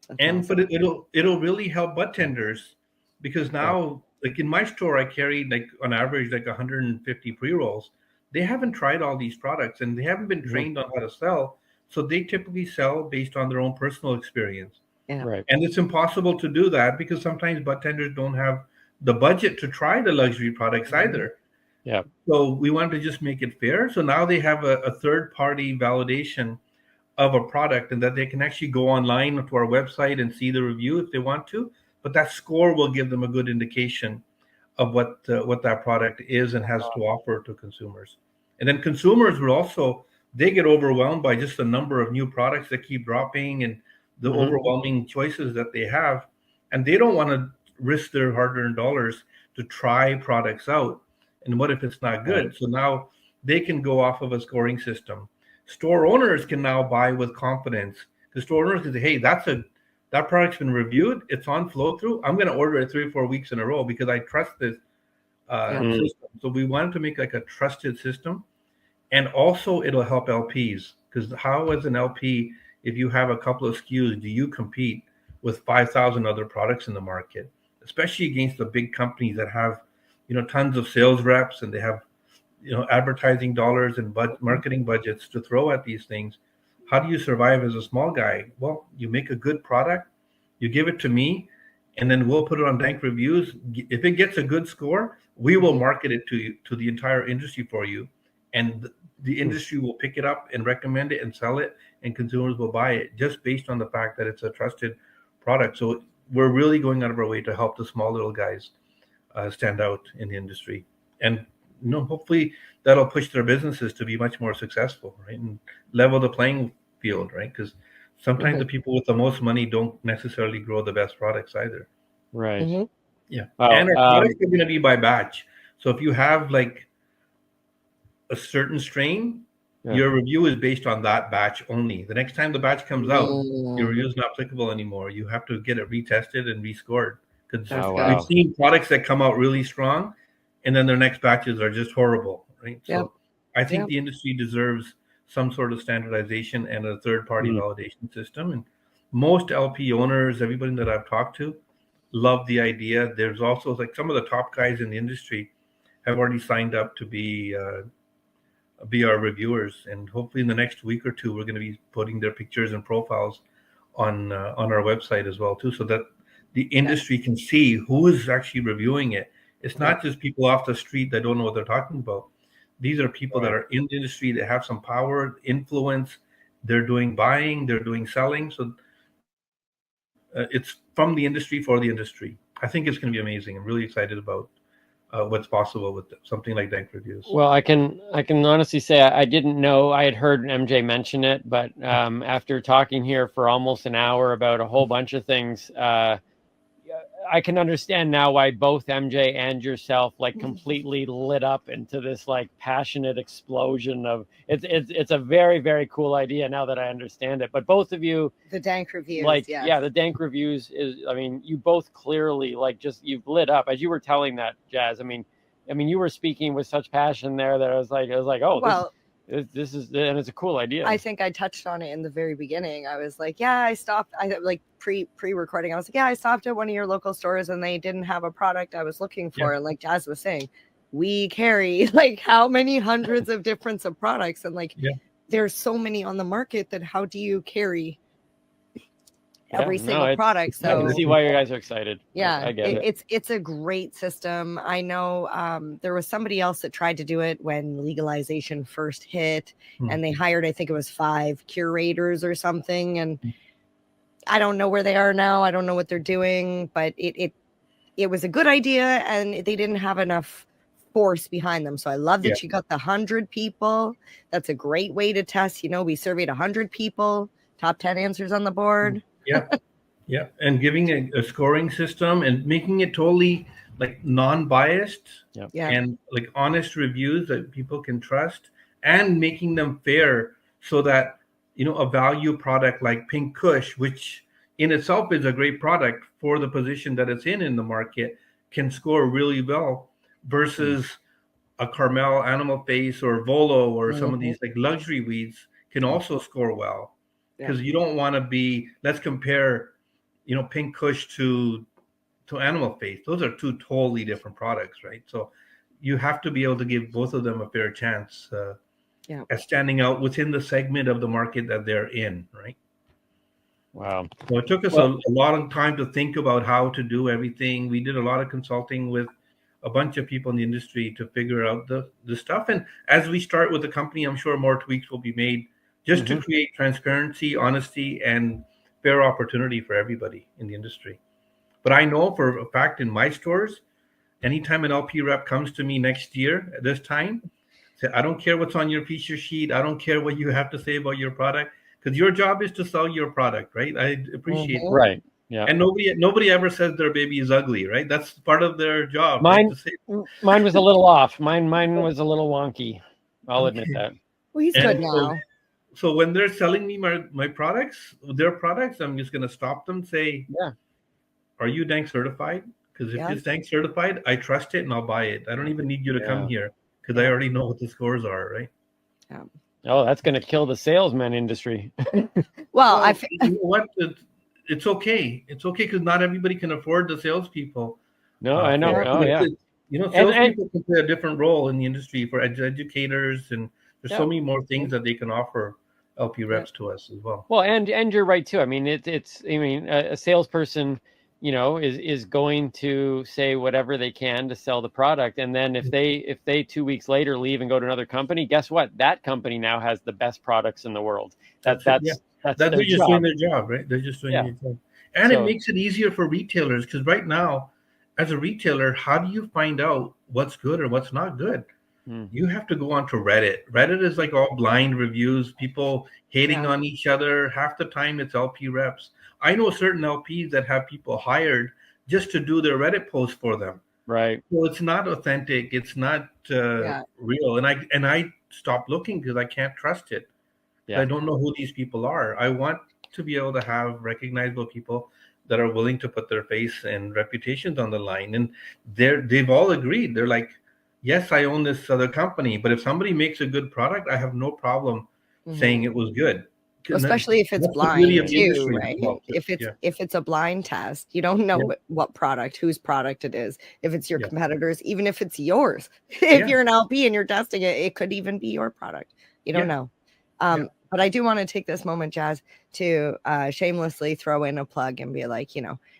But it'll really help bud tenders because now, like in my store, I carry like on average like 150 pre-rolls. They haven't tried all these products and they haven't been trained on how to sell. So they typically sell based on their own personal experience. Yeah. Right. And it's impossible to do that because sometimes bud tenders don't have the budget to try the luxury products either. Yeah. So we wanted to just make it fair. So now they have a third-party validation of a product and that they can actually go online to our website and see the review if they want to. But that score will give them a good indication of what that product is and has to offer to consumers. And then consumers will also, they get overwhelmed by just the number of new products that keep dropping and the overwhelming choices that they have. And they don't want to risk their hard-earned dollars to try products out. And what if it's not good? Right. So now they can go off of a scoring system. Store owners can now buy with confidence. The store owners can say, hey, that product's been reviewed. It's on flow through. I'm going to order it 3 or 4 weeks in a row because I trust this system. So we wanted to make like a trusted system. And also it'll help LPs because how as an LP, if you have a couple of SKUs, do you compete with 5,000 other products in the market, especially against the big companies that have, tons of sales reps and they have, advertising dollars and marketing budgets to throw at these things. How do you survive as a small guy? Well, you make a good product, you give it to me, and then we'll put it on Dank Reviews. If it gets a good score, we will market it to the entire industry for you. And the industry will pick it up and recommend it and sell it, and consumers will buy it just based on the fact that it's a trusted product. So we're really going out of our way to help the small little guys stand out in the industry. And hopefully that'll push their businesses to be much more successful, right? And level the playing field, right? Because sometimes the people with the most money don't necessarily grow the best products either. Right. Mm-hmm. Yeah. Well, And our products are going to be by batch. So if you have like a certain strain, your review is based on that batch only. The next time the batch comes out, your review is not applicable anymore. You have to get it retested and rescored. Because we've seen products that come out really strong, and then their next batches are just horrible, right? So I think the industry deserves some sort of standardization and a third-party validation system. And most LP owners, everybody that I've talked to, love the idea. There's also like some of the top guys in the industry have already signed up to be our reviewers, and hopefully in the next week or two we're going to be putting their pictures and profiles on our website as well too, so that the industry can see who is actually reviewing it. It's not just people off the street that don't know what they're talking about. These are people that are in the industry that have some power, influence. They're doing buying, they're doing selling. So it's from the industry for the industry. I think it's going to be amazing. I'm really excited about what's possible with something like Dank Reviews. Well, I can honestly say I didn't know. I had heard MJ mention it, but after talking here for almost an hour about a whole bunch of things, I can understand now why both MJ and yourself like completely lit up into this like passionate explosion of it's a very, very cool idea now that I understand it. But both of you, the Dank Reviews, the Dank Reviews is, I mean, you both clearly like just you've lit up as you were telling that, Jazz. I mean, you were speaking with such passion there that I was like, oh, well, this is, and it's a cool idea. I think I touched on it in the very beginning. I was like, I stopped. I like pre-recording. I was like, I stopped at one of your local stores and they didn't have a product I was looking for. And like Jazz was saying, we carry like how many hundreds of different products, and like there's so many on the market that how do you carry every single product? So I can see why you guys are excited. I get it. It's a great system. I know there was somebody else that tried to do it when legalization first hit, and they hired, I think it was 5 curators or something, and I don't know where they are now. I don't know what they're doing, but it was a good idea, and they didn't have enough force behind them. So I love that you got the 100 people. That's a great way to test. We surveyed 100 people, top 10 answers on the board. Yeah, and giving a scoring system and making it totally like non-biased and like honest reviews that people can trust, and making them fair so that a value product like Pink Kush, which in itself is a great product for the position that it's in the market, can score really well versus a Carmel Animal Face or Volo or some of these like luxury weeds can also score well. Because you don't want to be, let's compare, Pink Kush to Animal Face. Those are 2 totally different products, right? So you have to be able to give both of them a fair chance at standing out within the segment of the market that they're in, right? Wow. So it took us a lot of time to think about how to do everything. We did a lot of consulting with a bunch of people in the industry to figure out the stuff. And as we start with the company, I'm sure more tweaks will be made just to create transparency, honesty, and fair opportunity for everybody in the industry. But I know for a fact in my stores, anytime an LP rep comes to me next year at this time, say, I don't care what's on your feature sheet. I don't care what you have to say about your product, because your job is to sell your product, right? I appreciate that. Right. Yeah. And nobody ever says their baby is ugly, right? That's part of their job. Mine right, was a little off. Mine was a little wonky. I'll admit that. Well, he's good now. So when they're selling me my products, their products, I'm just going to stop them, say, are you Dank certified? Because if it's Dank certified, I trust it and I'll buy it. I don't even need you to come here because I already know what the scores are, right? Yeah. Oh, that's going to kill the salesman industry. Well, I you know what? It's okay. It's okay because not everybody can afford the salespeople. No, I know. Salespeople can play a different role in the industry for educators, and there's so many more things that they can offer LP reps to us as well. Well, and you're right too. I mean, a salesperson, is going to say whatever they can to sell the product, and then if they 2 weeks later leave and go to another company, guess what? That company now has the best products in the world. That's they're just doing their job, right? They're just doing their job, and it makes it easier for retailers, because right now, as a retailer, how do you find out what's good or what's not good? You have to go onto Reddit. Reddit is like all blind reviews, people hating on each other. Half the time it's LP reps. I know certain LPs that have people hired just to do their Reddit posts for them. Right. So it's not authentic. It's not real. And I stopped looking because I can't trust it. I don't know who these people are. I want to be able to have recognizable people that are willing to put their face and reputations on the line. And they've all agreed. They're like, yes, I own this other company, but if somebody makes a good product, I have no problem saying it was good. Especially if it's blind too, right? If it's a blind test, you don't know what product, whose product it is. If it's your competitors, even if it's yours, if you're an LP and you're testing it, it could even be your product. You don't know. But I do want to take this moment, Jazz, to shamelessly throw in a plug and be like,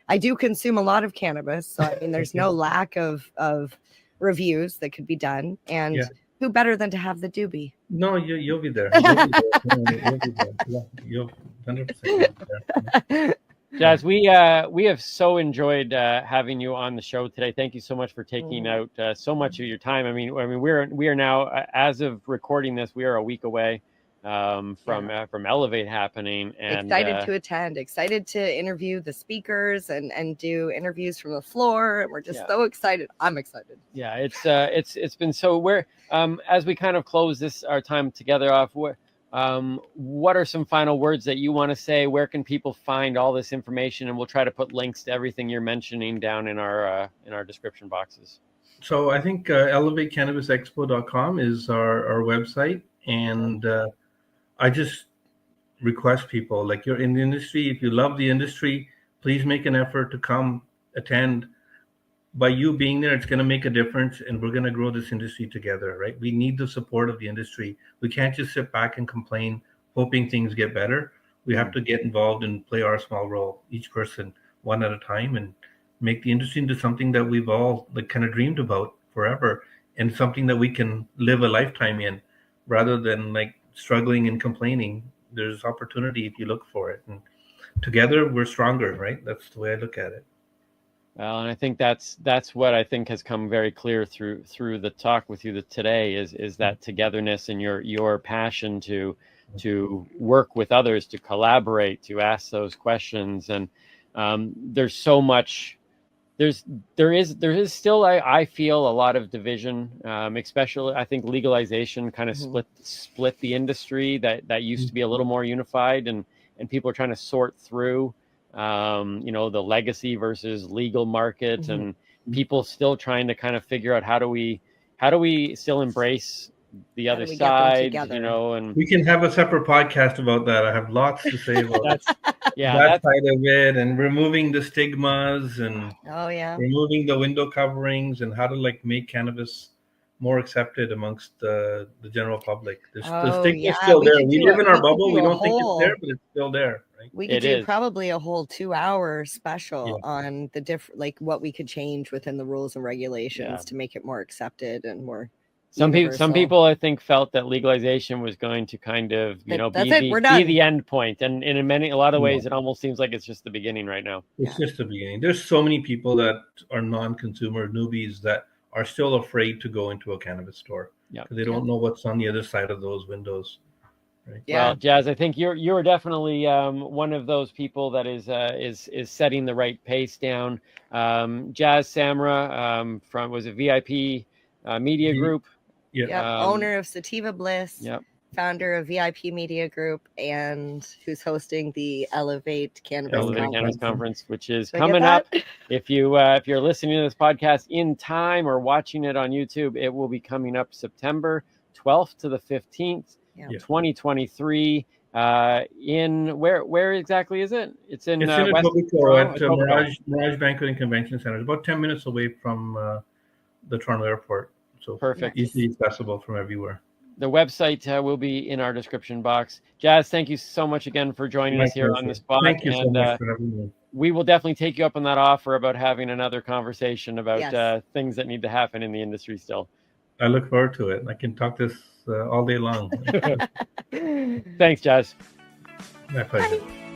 I do consume a lot of cannabis. So I mean, there's no lack of reviews that could be done. And who better than to have the Doobie? No, you'll be there. You'll be there. You'll 100% be there. Jazz, we have so enjoyed having you on the show today. Thank you so much for taking out so much of your time. I mean, we are now, as of recording this, we are a week away from Elevate happening, and excited to attend, excited to interview the speakers and do interviews from the floor, and we're just so excited. I'm excited. Yeah, it's been so. Where as we kind of close our time together off, what are some final words that you want to say? Where can people find all this information? And we'll try to put links to everything you're mentioning down in our description boxes. So I think elevatecannabisexpo.com is our website, and I just request people, like, you're in the industry, if you love the industry, please make an effort to come attend. By you being there, it's going to make a difference, and we're going to grow this industry together, right? We need the support of the industry. We can't just sit back and complain, hoping things get better. We have to get involved and play our small role, each person one at a time, and make the industry into something that we've all kind of dreamed about forever, and something that we can live a lifetime in, rather than struggling and complaining. There's opportunity if you look for it, and together we're stronger, right? That's the way I look at it. Well, and I think that's what I think has come very clear through the talk with you today is that togetherness and your passion to work with others, to collaborate, to ask those questions. And there's so much. There is still, I feel, a lot of division, especially I think legalization kind of split the industry that used to be a little more unified, and people are trying to sort through the legacy versus legal market, and people still trying to kind of figure out how do we still embrace the other side, and we can have a separate podcast about that. I have lots to say about that side of it, and removing the stigmas, and removing the window coverings, and how to make cannabis more accepted amongst the general public. The stigma is still there. We live in our bubble. We don't think it's there, but it's still there. Right? We could do probably a whole 2-hour special on the different, what we could change within the rules and regulations to make it more accepted and more. Some people, I think, felt that legalization was going to kind of, be the end point, and in a lot of ways, it almost seems like it's just the beginning right now. It's just the beginning. There's so many people that are non-consumer newbies that are still afraid to go into a cannabis store because they don't know what's on the other side of those windows. Right? Yeah. Well, Jazz, I think you're definitely one of those people that is setting the right pace down. Jazz Samra from VIP Media Group. Owner of Sativa Bliss. Yep. Founder of VIP Media Group, and who's hosting the Elevate Cannabis Conference, which is coming up. If you're listening to this podcast in time or watching it on YouTube, it will be coming up September 12th to the 15th, 2023. In where exactly is it? It's in Etobicoke at Mirage Banquet and Convention Center. It's about 10 minutes away from the Toronto Airport. So perfect. Easily accessible from everywhere. The website will be in our description box. Jazz, thank you so much again for joining us here on the spot. Thank you so much for having me. We will definitely take you up on that offer about having another conversation about things that need to happen in the industry still. I look forward to it. I can talk this all day long. Thanks, Jazz. My pleasure. Bye.